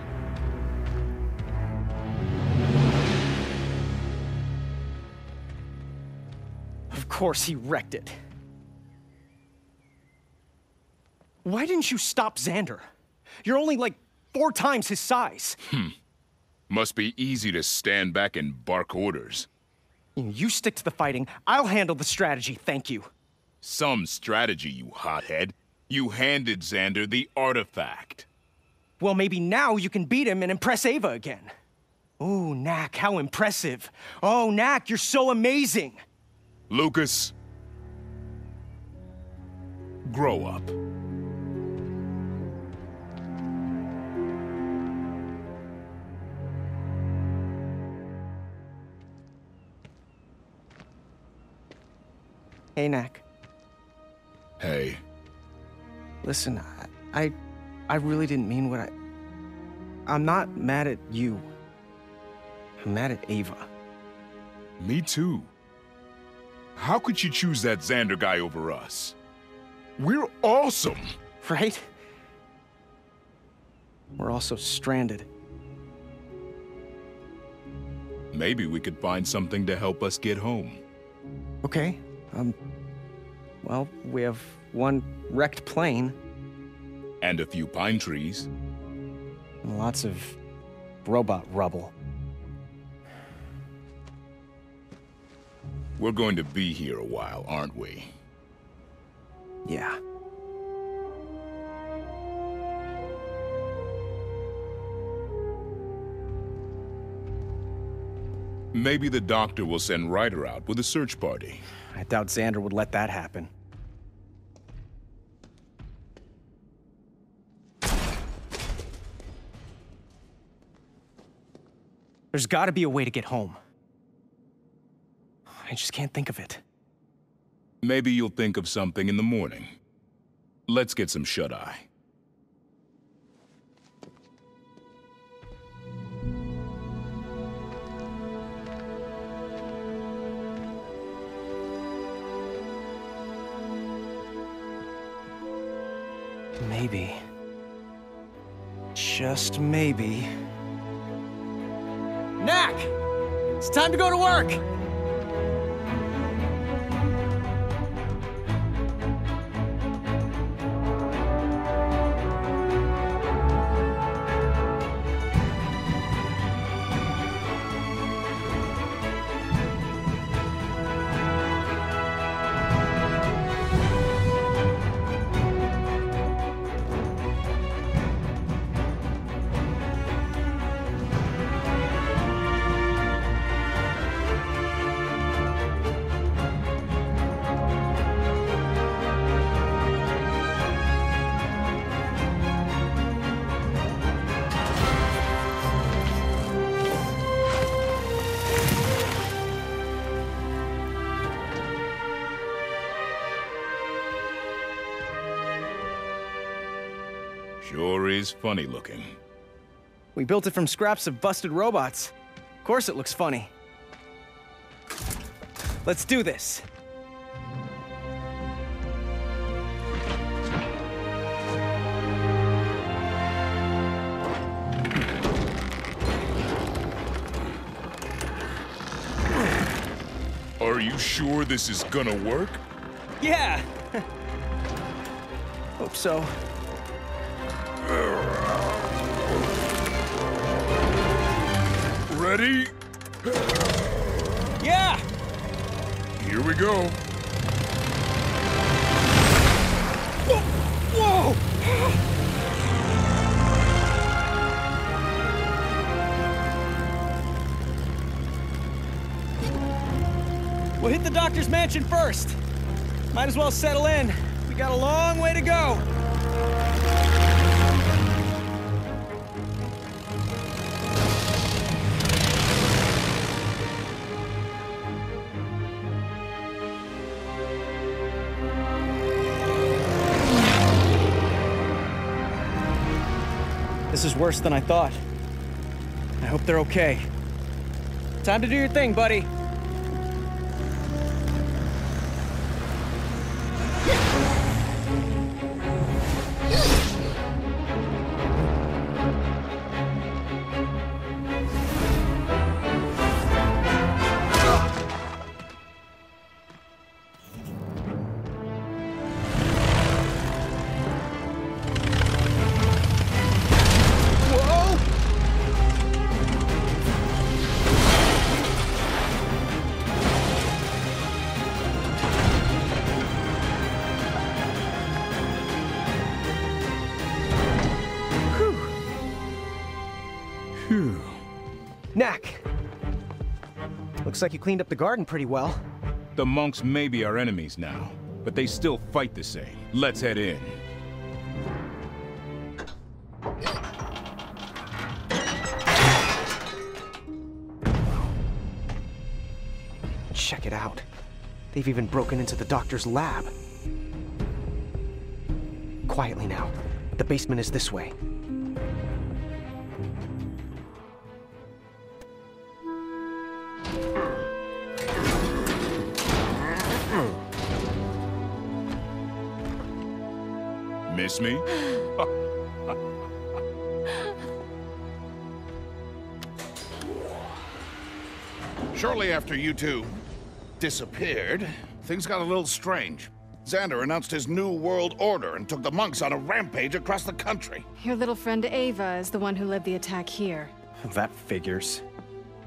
Of course he wrecked it. Why didn't you stop Xander? You're only like 4 times his size. Must be easy to stand back and bark orders. You stick to the fighting. I'll handle the strategy, thank you. Some strategy, you hothead. You handed Xander the artifact. Well, maybe now you can beat him and impress Ava again. Ooh, Knack, how impressive. Oh, Knack, you're so amazing. Lucas, grow up. Hey, Knack. Hey. Listen, I really didn't mean what I'm not mad at you. I'm mad at Ava. Me too. How could she choose that Xander guy over us? We're awesome! Right? We're also stranded. Maybe we could find something to help us get home. Okay. Well, we have one wrecked plane. And a few pine trees. And lots of robot rubble. We're going to be here a while, aren't we? Yeah. Maybe the doctor will send Ryder out with a search party. I doubt Xander would let that happen. There's gotta be a way to get home. I just can't think of it. Maybe you'll think of something in the morning. Let's get some shut-eye. Maybe. Just maybe. Knack! It's time to go to work! Sure is funny looking. We built it from scraps of busted robots. Of course it looks funny. Let's do this. Are you sure this is gonna work? Yeah! Hope so. Ready? Yeah! Here we go. Whoa! We'll hit the doctor's mansion first. Might as well settle in. We got a long way to go. This is worse than I thought. I hope they're okay. Time to do your thing, buddy. Knack! Looks like you cleaned up the garden pretty well. The monks may be our enemies now, but they still fight the same. Let's head in. Check it out. They've even broken into the doctor's lab. Quietly now. The basement is this way. Miss me? Shortly after you two disappeared, things got a little strange. Xander announced his new world order and took the monks on a rampage across the country. Your little friend Ava is the one who led the attack here. That figures.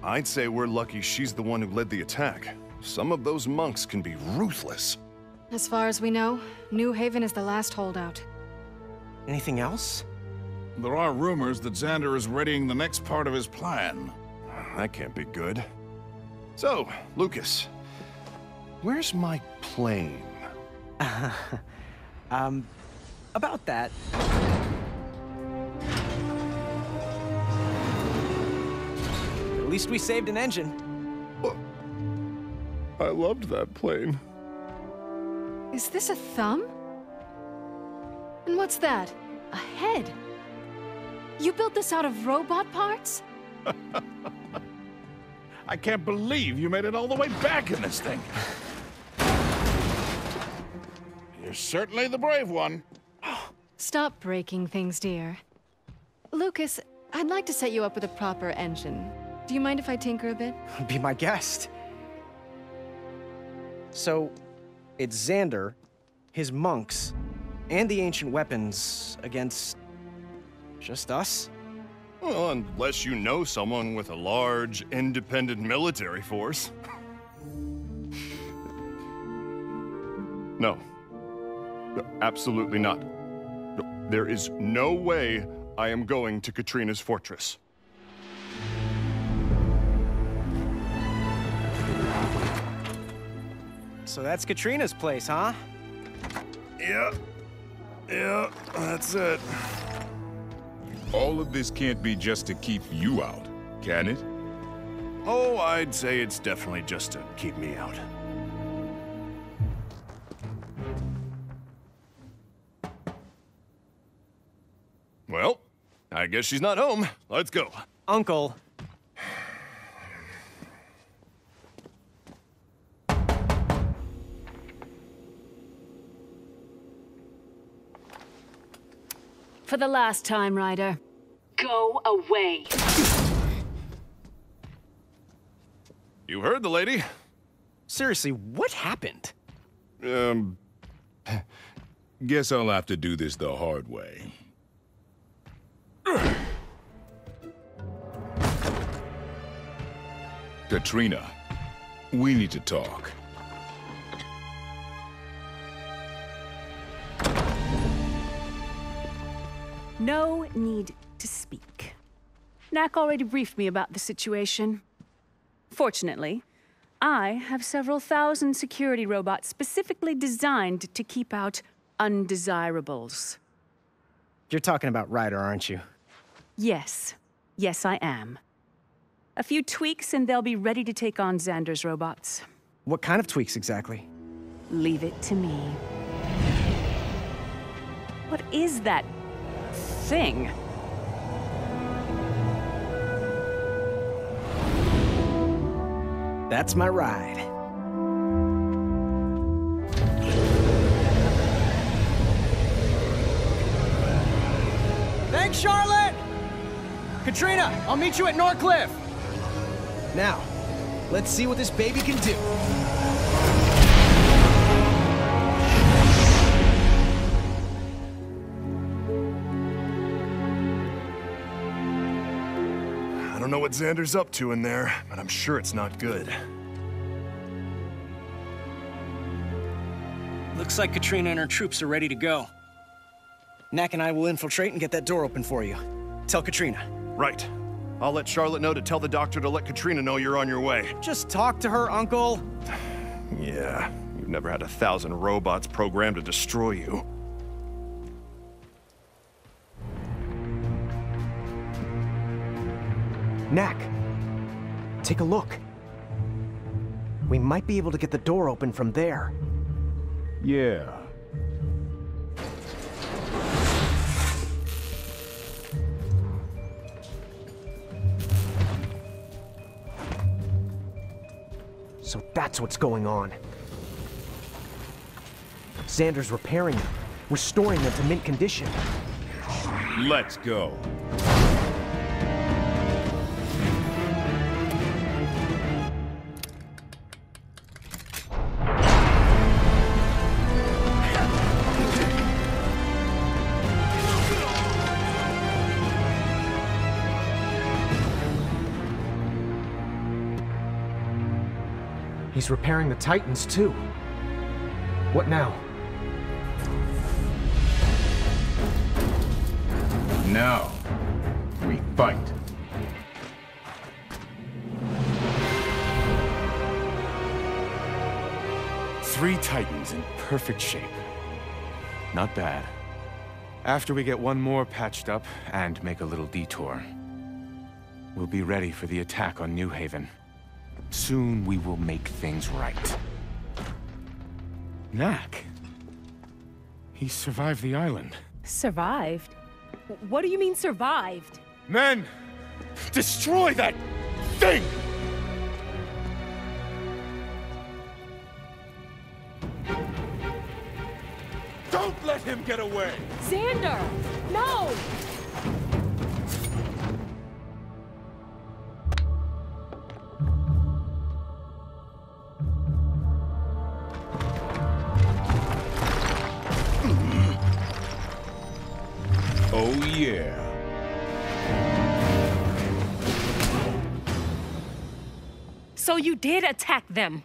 I'd say we're lucky she's the one who led the attack. Some of those monks can be ruthless. As far as we know, New Haven is the last holdout. Anything else? There are rumors that Xander is readying the next part of his plan. That can't be good. So, Lucas, where's my plane? About that. At least we saved an engine. I loved that plane. Is this a thumb? And what's that? A head? You built this out of robot parts? I can't believe you made it all the way back in this thing. You're certainly the brave one. Stop breaking things, dear. Lucas, I'd like to set you up with a proper engine. Do you mind if I tinker a bit? Be my guest. So, it's Xander, his monks, and the ancient weapons against just us? Well, unless you know someone with a large, independent military force. No. No, absolutely not. No, there is no way I am going to Katrina's fortress. So that's Katrina's place, huh? Yeah, that's it. All of this can't be just to keep you out, can it? Oh, I'd say it's definitely just to keep me out. Well, I guess she's not home. Let's go. Uncle. For the last time, Ryder. Go away. You heard the lady. Seriously, what happened? Guess I'll have to do this the hard way. Katrina, we need to talk. No need to speak. Knack already briefed me about the situation. Fortunately, I have several thousand security robots specifically designed to keep out undesirables. You're talking about Ryder, aren't you? Yes. Yes, I am. A few tweaks and they'll be ready to take on Xander's robots. What kind of tweaks exactly? Leave it to me. What is that thing? That's my ride. Thanks, Charlotte! Katrina, I'll meet you at Norcliffe! Now, let's see what this baby can do. I don't know what Xander's up to in there, but I'm sure it's not good. Looks like Katrina and her troops are ready to go. Knack and I will infiltrate and get that door open for you. Tell Katrina. Right. I'll let Charlotte know to tell the doctor to let Katrina know you're on your way. Just talk to her, Uncle. Yeah, you've never had 1,000 robots programmed to destroy you. Knack, take a look. We might be able to get the door open from there. Yeah. So that's what's going on. Xander's repairing them, restoring them to mint condition. Let's go. He's repairing the Titans, too. What now? Now, we fight. Three Titans in perfect shape. Not bad. After we get one more patched up and make a little detour, we'll be ready for the attack on New Haven. Soon we will make things right. Knack. He survived the island. Survived? What do you mean survived? Men! Destroy that thing! Don't let him get away! Xander! No! Oh, yeah. So you did attack them?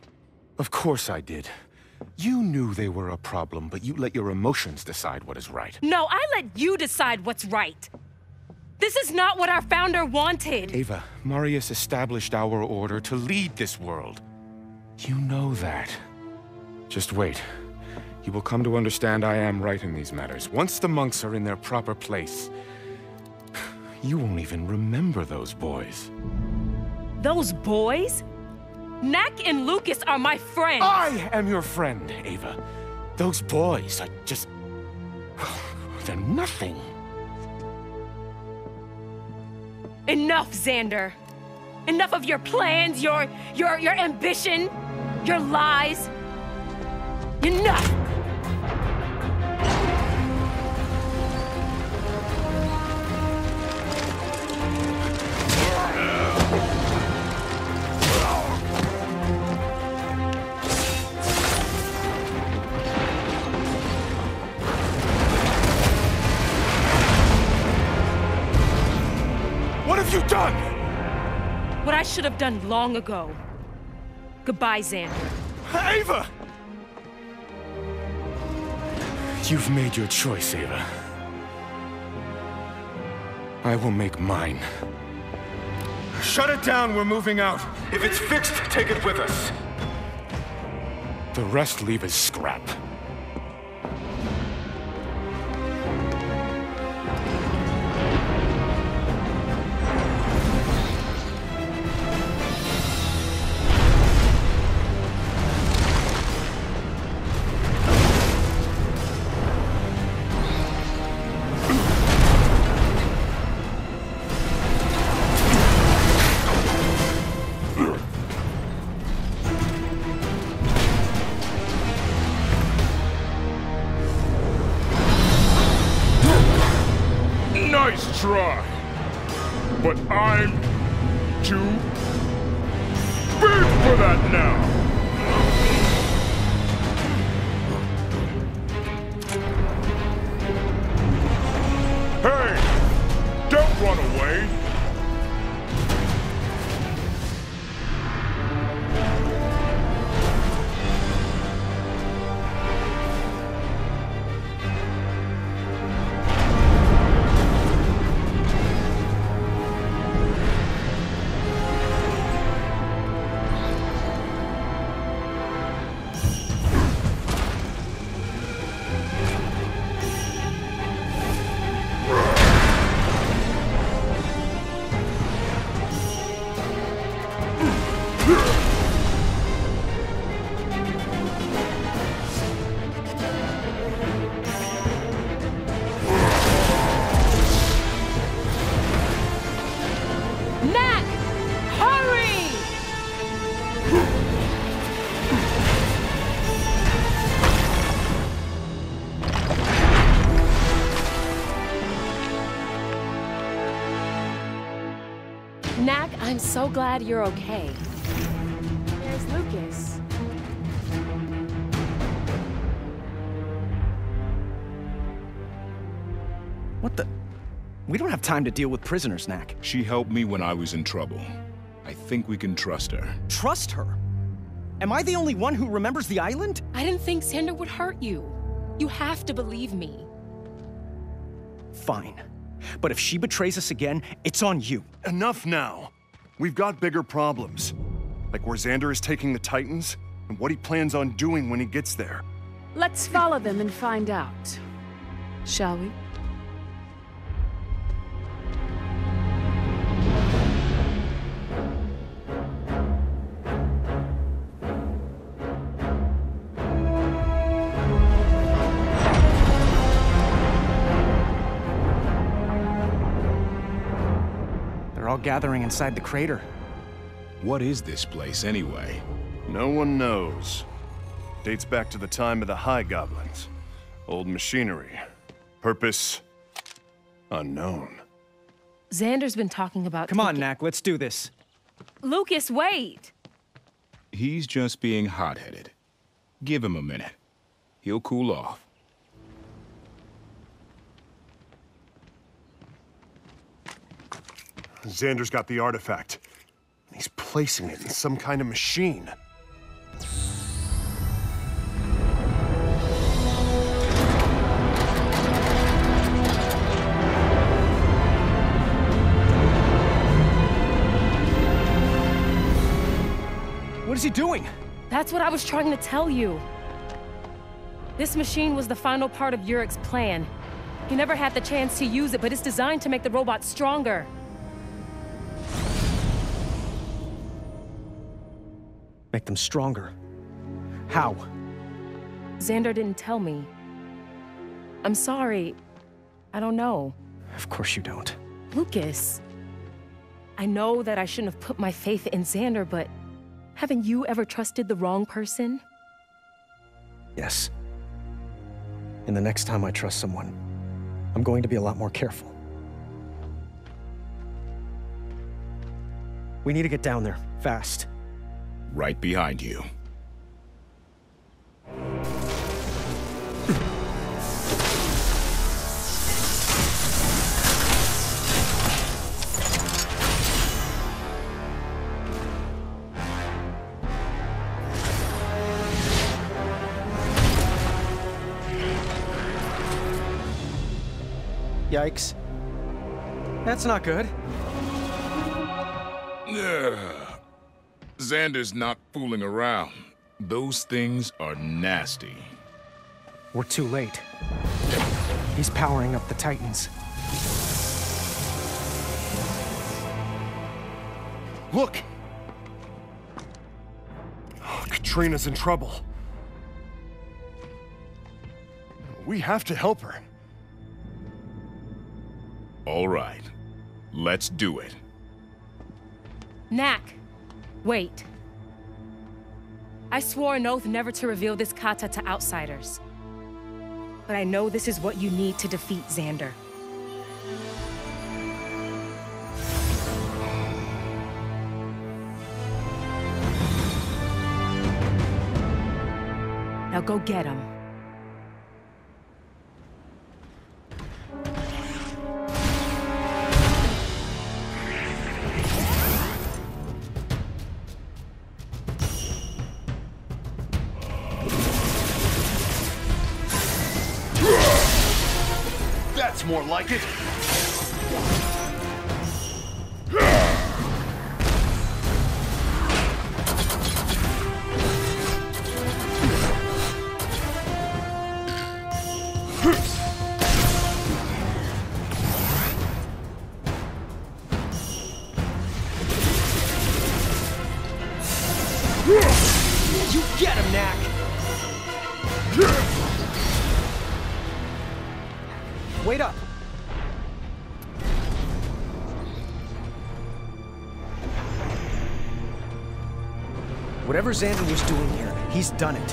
Of course I did. You knew they were a problem, but you let your emotions decide what is right. No, I let you decide what's right. This is not what our founder wanted. Ava, Marius established our order to lead this world. You know that. Just wait. You will come to understand I am right in these matters. Once the monks are in their proper place, you won't even remember those boys. Those boys? Knack and Lucas are my friends. I am your friend, Ava. Those boys are just... they're nothing. Enough, Xander. Enough of your plans, your ambition, your lies. Enough! What have you done? What I should have done long ago. Goodbye, Xander. Ava! You've made your choice, Ava. I will make mine. Shut it down, we're moving out. If it's fixed, take it with us. The rest leave as scrap. Nice try. But I'm too big for that now. Hey, don't run away. Knack! Hurry! Knack, I'm so glad you're okay. There's Lucas. What the? We don't have time to deal with prisoners, Knack. She helped me when I was in trouble. I think we can trust her. Trust her? Am I the only one who remembers the island? I didn't think Xander would hurt you. You have to believe me. Fine. But if she betrays us again, it's on you. Enough now. We've got bigger problems. Like where Xander is taking the Titans, and what he plans on doing when he gets there. Let's follow them and find out. Shall we? They're all gathering inside the crater. What is this place, anyway? No one knows. Dates back to the time of the High Goblins. Old machinery. Purpose unknown. Xander's been talking about... Come on, Knack, let's do this. Lucas, wait! He's just being hot-headed. Give him a minute. He'll cool off. Xander's got the artifact. He's placing it in some kind of machine. What is he doing? That's what I was trying to tell you. This machine was the final part of Urick's plan. He never had the chance to use it, but it's designed to make the robots stronger. Make them stronger. How? Xander didn't tell me. I'm sorry. I don't know. Of course you don't. Lucas, I know that I shouldn't have put my faith in Xander, but haven't you ever trusted the wrong person? Yes. And the next time I trust someone, I'm going to be a lot more careful. We need to get down there, fast. Right behind you. Yikes. That's not good. Xander's not fooling around. Those things are nasty. We're too late. He's powering up the Titans. Look! Oh, Katrina's in trouble. We have to help her. All right. Let's do it. Knack, wait. I swore an oath never to reveal this kata to outsiders. But I know this is what you need to defeat Xander. Now go get him. That's more like it. You get him, Knack! Wait up! Whatever Xander was doing here, he's done it.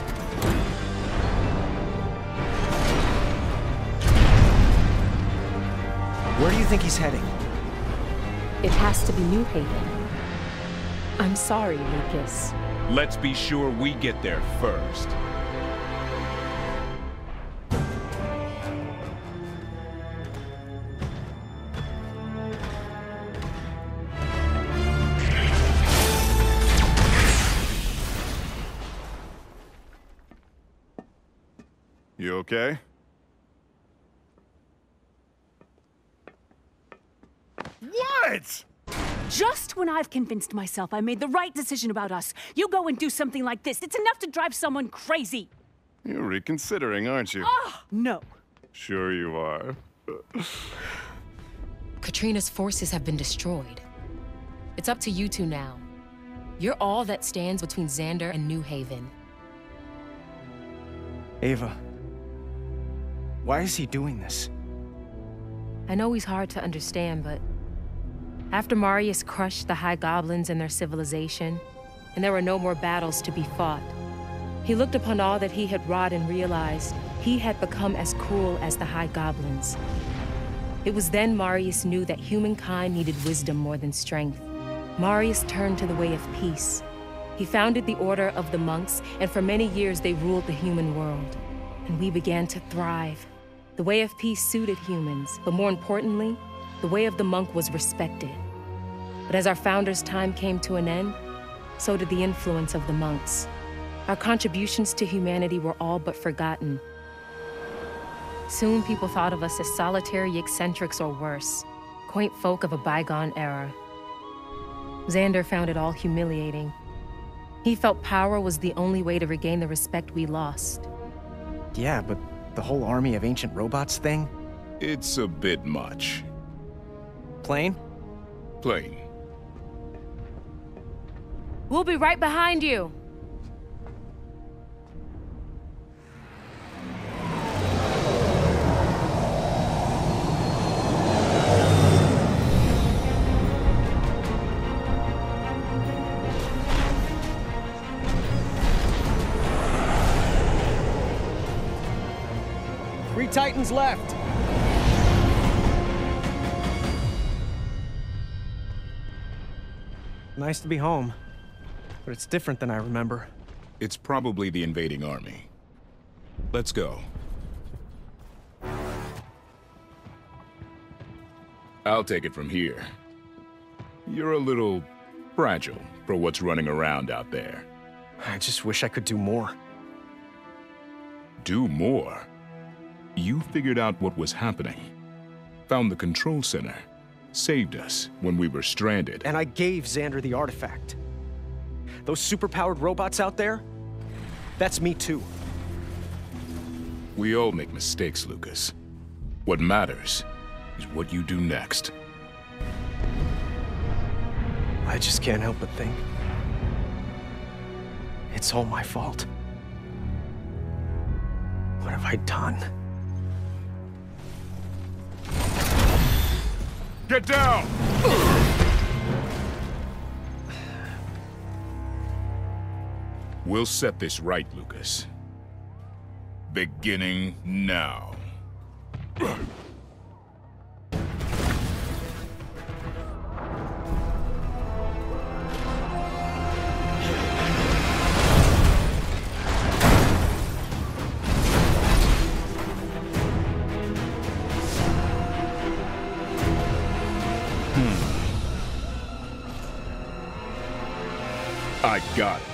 Where do you think he's heading? It has to be New Haven. I'm sorry, Lucas. Let's be sure we get there first. You okay? What? Just when I've convinced myself I made the right decision about us, you go and do something like this. It's enough to drive someone crazy. You're reconsidering, aren't you? No. Sure you are. Katrina's forces have been destroyed. It's up to you two now. You're all that stands between Xander and New Haven. Ava, why is he doing this? I know he's hard to understand, but after Marius crushed the High Goblins and their civilization, and there were no more battles to be fought, he looked upon all that he had wrought and realized he had become as cruel as the High Goblins. It was then Marius knew that humankind needed wisdom more than strength. Marius turned to the way of peace. He founded the Order of the Monks, and for many years they ruled the human world. And we began to thrive. The way of peace suited humans, but more importantly, the way of the monk was respected. But as our founders' time came to an end, so did the influence of the monks. Our contributions to humanity were all but forgotten. Soon people thought of us as solitary eccentrics or worse, quaint folk of a bygone era. Xander found it all humiliating. He felt power was the only way to regain the respect we lost. Yeah, but the whole army of ancient robots thing? It's a bit much. Plain? Plain. We'll be right behind you. Three Titans left. Nice to be home, but it's different than I remember. It's probably the invading army. Let's go. I'll take it from here. You're a little fragile for what's running around out there. I just wish I could do more. Do more? You figured out what was happening. Found the control center. Saved us when we were stranded. And I gave Xander the artifact. Those superpowered robots out there? That's me too. We all make mistakes, Lucas. What matters is what you do next. I just can't help but think it's all my fault. What have I done? Get down! We'll set this right, Lucas. Beginning now. I got it.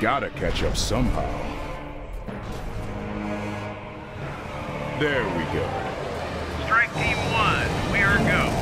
gotta catch up somehow. There we go. Strike Team 1, we are go.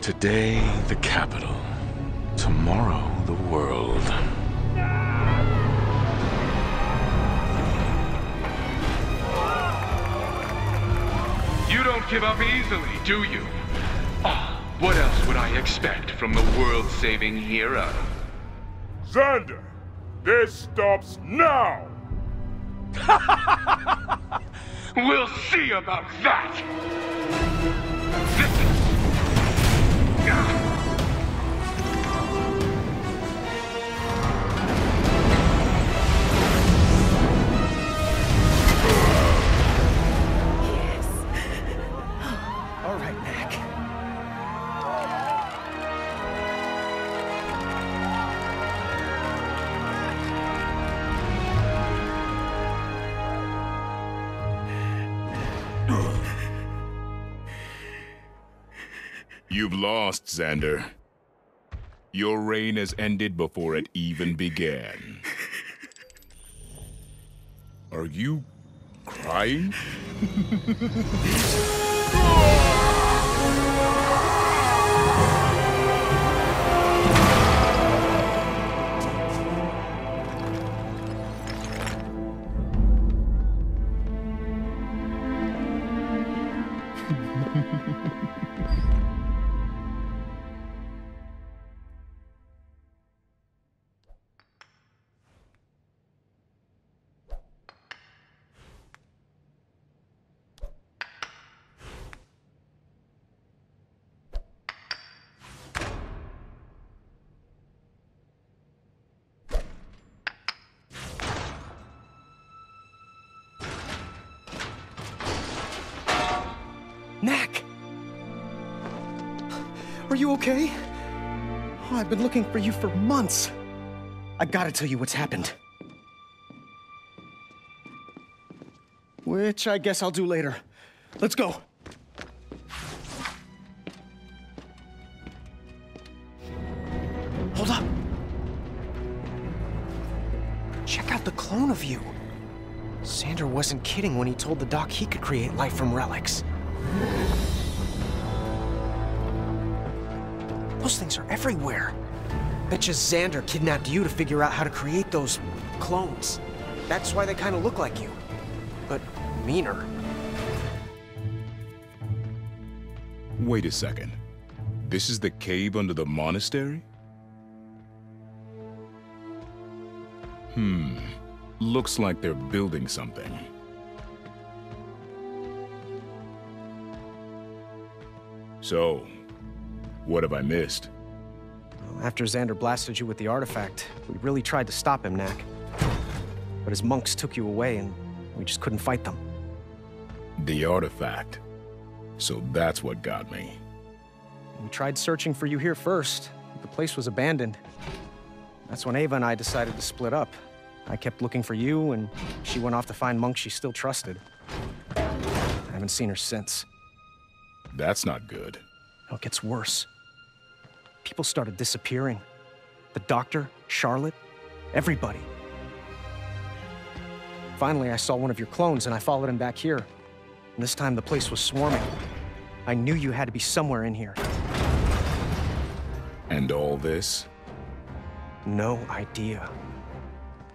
Today, the capital. Tomorrow, the world. You don't give up easily, do you? Oh, what else would I expect from the world-saving hero? Xander, this stops now! We'll see about that! All right, Mac. You've lost, Xander. Your reign has ended before it even began. Are you crying? Knack! Are you okay? Oh, I've been looking for you for months. I gotta tell you what's happened. Which I guess I'll do later. Let's go. Hold up. Check out the clone of you. Xander wasn't kidding when he told the doc he could create life from relics. Those things are everywhere. Betcha Xander kidnapped you to figure out how to create those clones. That's why they kind of look like you, but meaner. Wait a second. This is the cave under the monastery? Looks like they're building something. So, what have I missed? After Xander blasted you with the artifact, we really tried to stop him, Knack. But his monks took you away, and we just couldn't fight them. The artifact. So that's what got me. We tried searching for you here first, but the place was abandoned. That's when Ava and I decided to split up. I kept looking for you, and she went off to find monks she still trusted. I haven't seen her since. That's not good. No, it gets worse. People started disappearing. The doctor, Charlotte, everybody. Finally, I saw one of your clones, and I followed him back here. And this time, the place was swarming. I knew you had to be somewhere in here. And all this? No idea.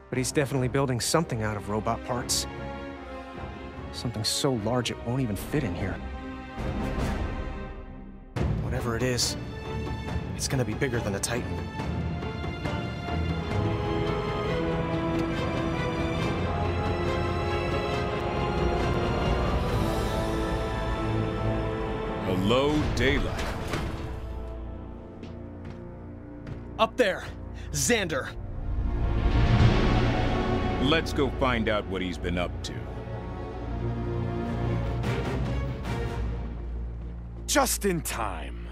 But he's definitely building something out of robot parts. Something so large it won't even fit in here. Whatever it is, it's gonna be bigger than a Titan. Hello, daylight. Up there, Xander. Let's go find out what he's been up to. Just in time.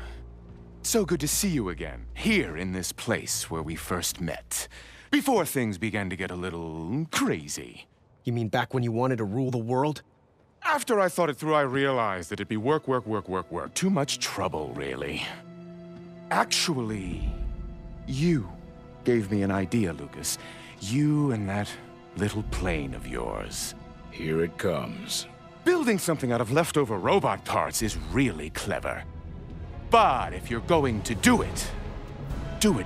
So good to see you again, here in this place where we first met. Before things began to get a little crazy. You mean back when you wanted to rule the world? After I thought it through, I realized that it'd be work, work, work, work, work. Too much trouble, really. Actually, you gave me an idea, Lucas. You and that little plane of yours. Here it comes. Building something out of leftover robot parts is really clever. But if you're going to do it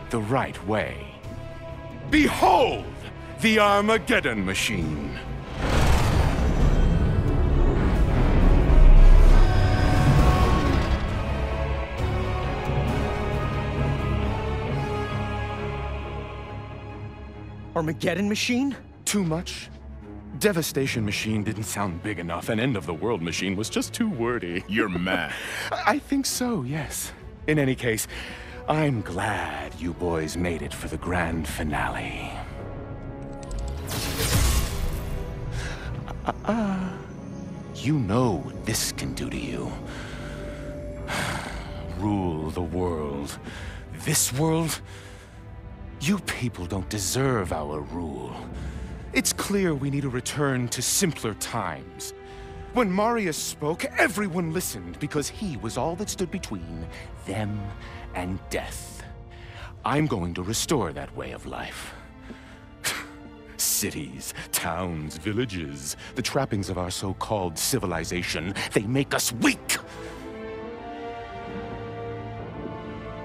the right way. Behold, the Armageddon machine. Armageddon machine? Too much? Devastation machine didn't sound big enough, and End of the World machine was just too wordy. You're mad. I think so, yes. In any case, I'm glad you boys made it for the grand finale. You know what this can do to you. Rule the world. This world? You people don't deserve our rule. It's clear we need a return to simpler times. When Marius spoke, everyone listened because he was all that stood between them and death. I'm going to restore that way of life. Cities, towns, villages, the trappings of our so-called civilization, they make us weak.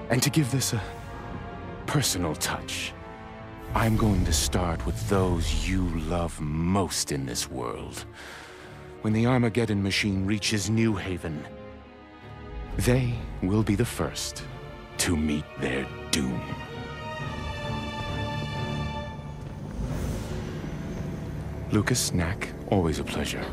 And to give this a personal touch, I'm going to start with those you love most in this world. When the Armageddon machine reaches New Haven, they will be the first to meet their doom. Lucas, Knack, always a pleasure.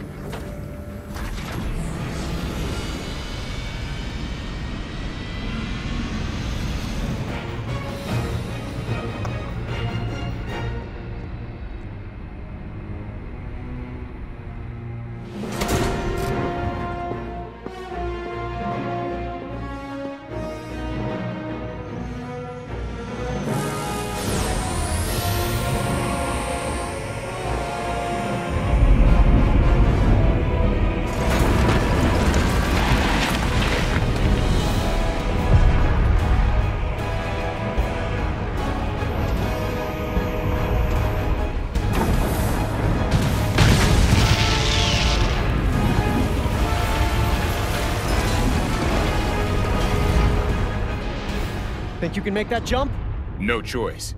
Think you can make that jump? No choice.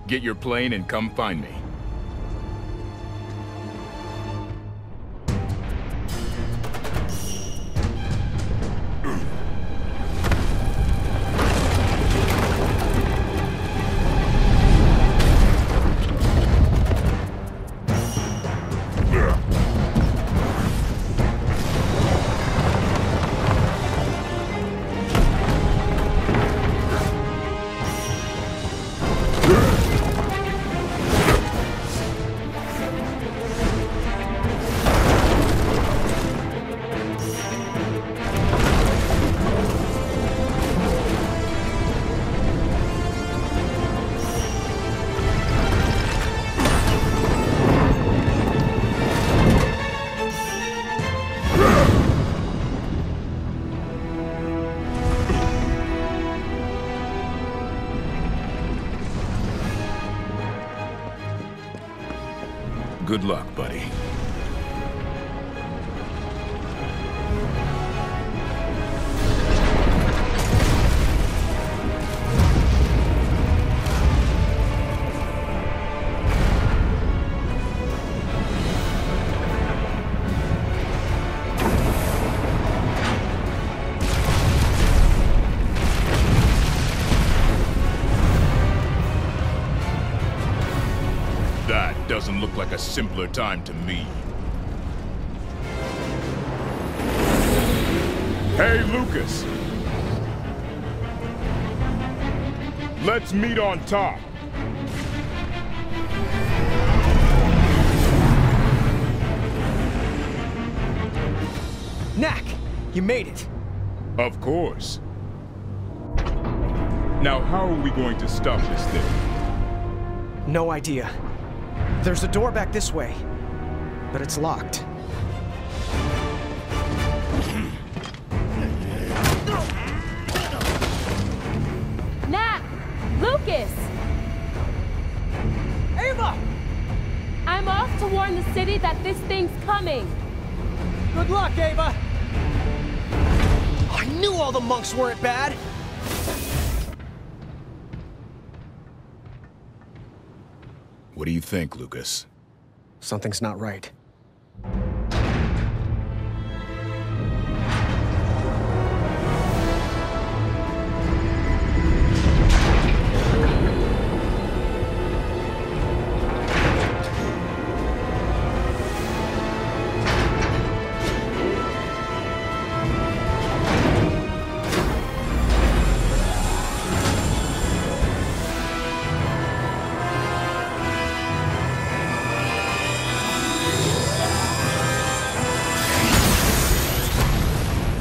Get your plane and come find me. Good luck, buddy. Doesn't look like a simpler time to me. Hey, Lucas! Let's meet on top. Knack, you made it. Of course. Now, how are we going to stop this thing? No idea. There's a door back this way, but it's locked. Knack! Lucas! Ava! I'm off to warn the city that this thing's coming. Good luck, Ava! I knew all the monks weren't bad! What do you think, Lucas? Something's not right.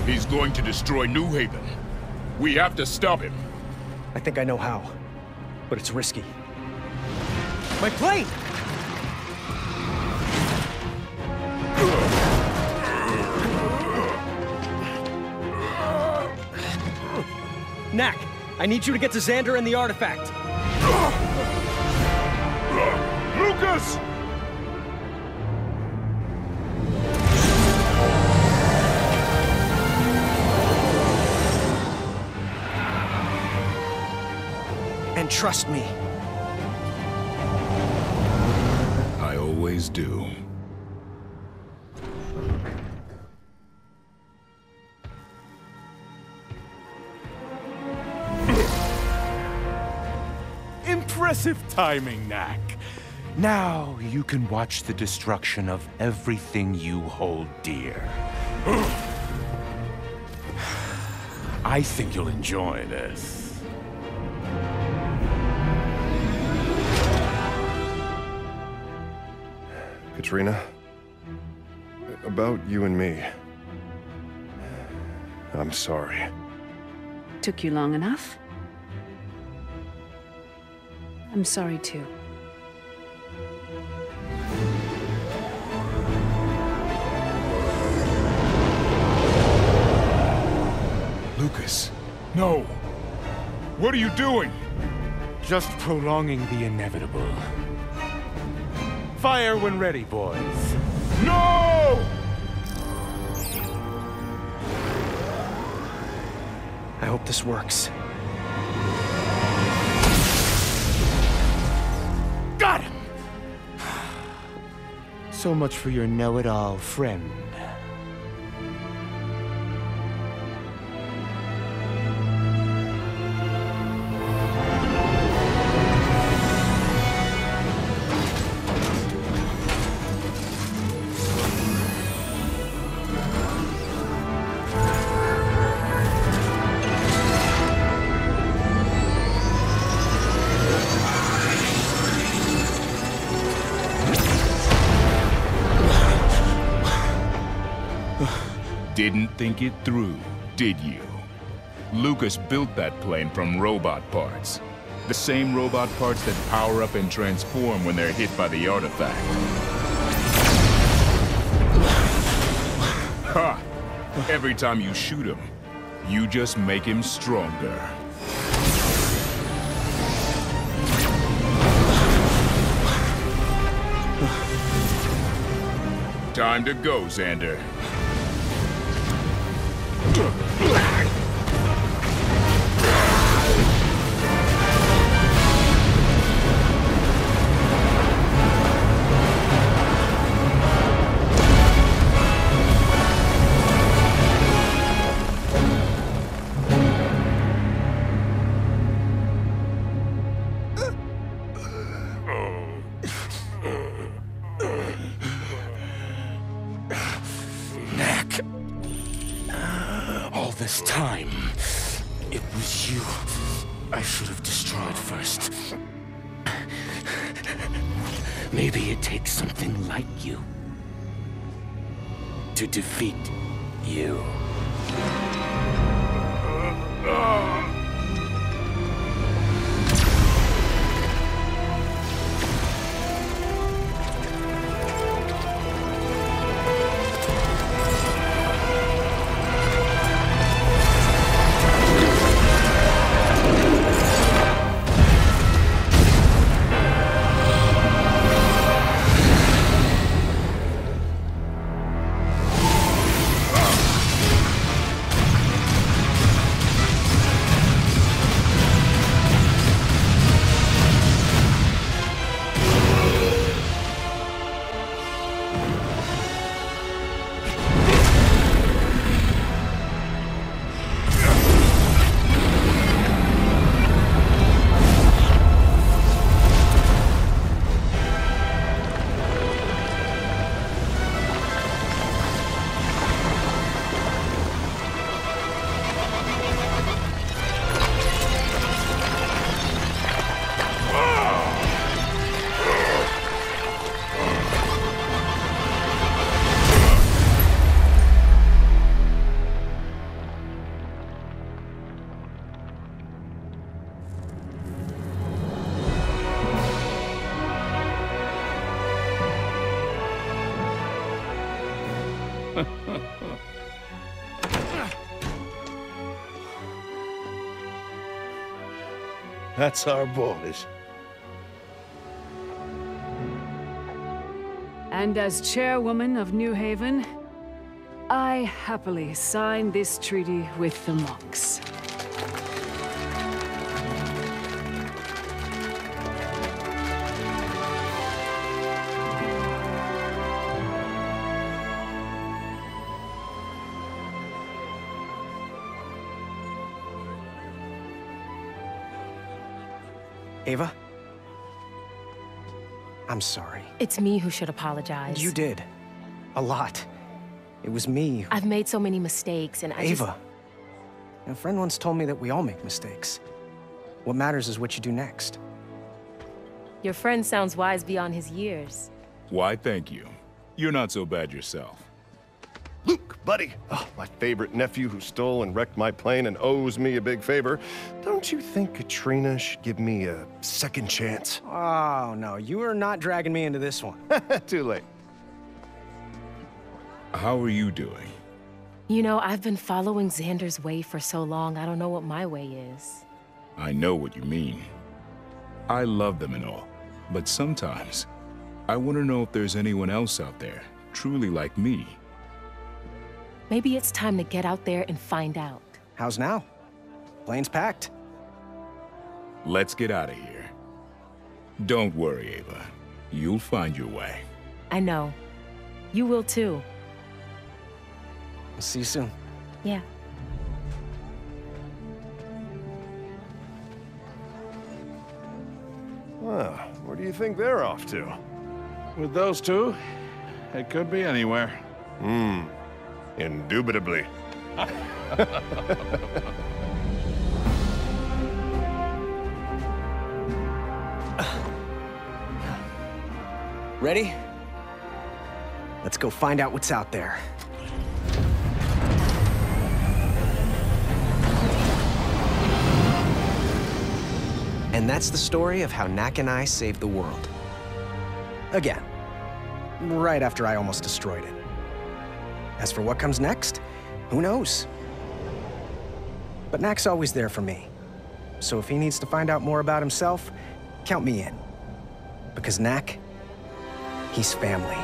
He's going to destroy New Haven. We have to stop him. I think I know how, but it's risky. My plane! Knack, I need you to get to Xander and the artifact. Lucas! And trust me. I always do. Impressive timing, Knack. Now you can watch the destruction of everything you hold dear. I think you'll enjoy this. Katrina, about you and me. I'm sorry. Took you long enough? I'm sorry too. Lucas, no! What are you doing? Just prolonging the inevitable. Fire when ready, boys. No! I hope this works. Got him! So much for your know-it-all friend. Didn't think it through, did you? Lucas built that plane from robot parts. The same robot parts that power up and transform when they're hit by the artifact. Ha! Every time you shoot him, you just make him stronger. Time to go, Xander. This time, it was you I should have destroyed first. Maybe it takes something like you to defeat You. That's our boys. And as chairwoman of New Haven, I happily sign this treaty with the monks. Ava? I'm sorry. It's me who should apologize. You did. A lot. It was me. I've made so many mistakes, and Ava. A friend once told me that we all make mistakes. What matters is what you do next. Your friend sounds wise beyond his years. Why, thank you. You're not so bad yourself. Luke, buddy. Oh, my favorite nephew who stole and wrecked my plane and owes me a big favor. Don't you think Katrina should give me a second chance? Oh, no. You are not dragging me into this one. Too late. How are you doing? You know, I've been following Xander's way for so long, I don't know what my way is. I know what you mean. I love them and all, but sometimes I want to know if there's anyone else out there, truly like me. Maybe it's time to get out there and find out. How's now? Plane's packed. Let's get out of here. Don't worry, Ava. You'll find your way. I know. You will too. I'll see you soon. Yeah. Well, where do you think they're off to? With those two, it could be anywhere. Indubitably. Ready? Let's go find out what's out there. And that's the story of how Knack and I saved the world. Again. Right after I almost destroyed it. As for what comes next, who knows? But Knack's always there for me. So if he needs to find out more about himself, count me in. Because Knack, he's family.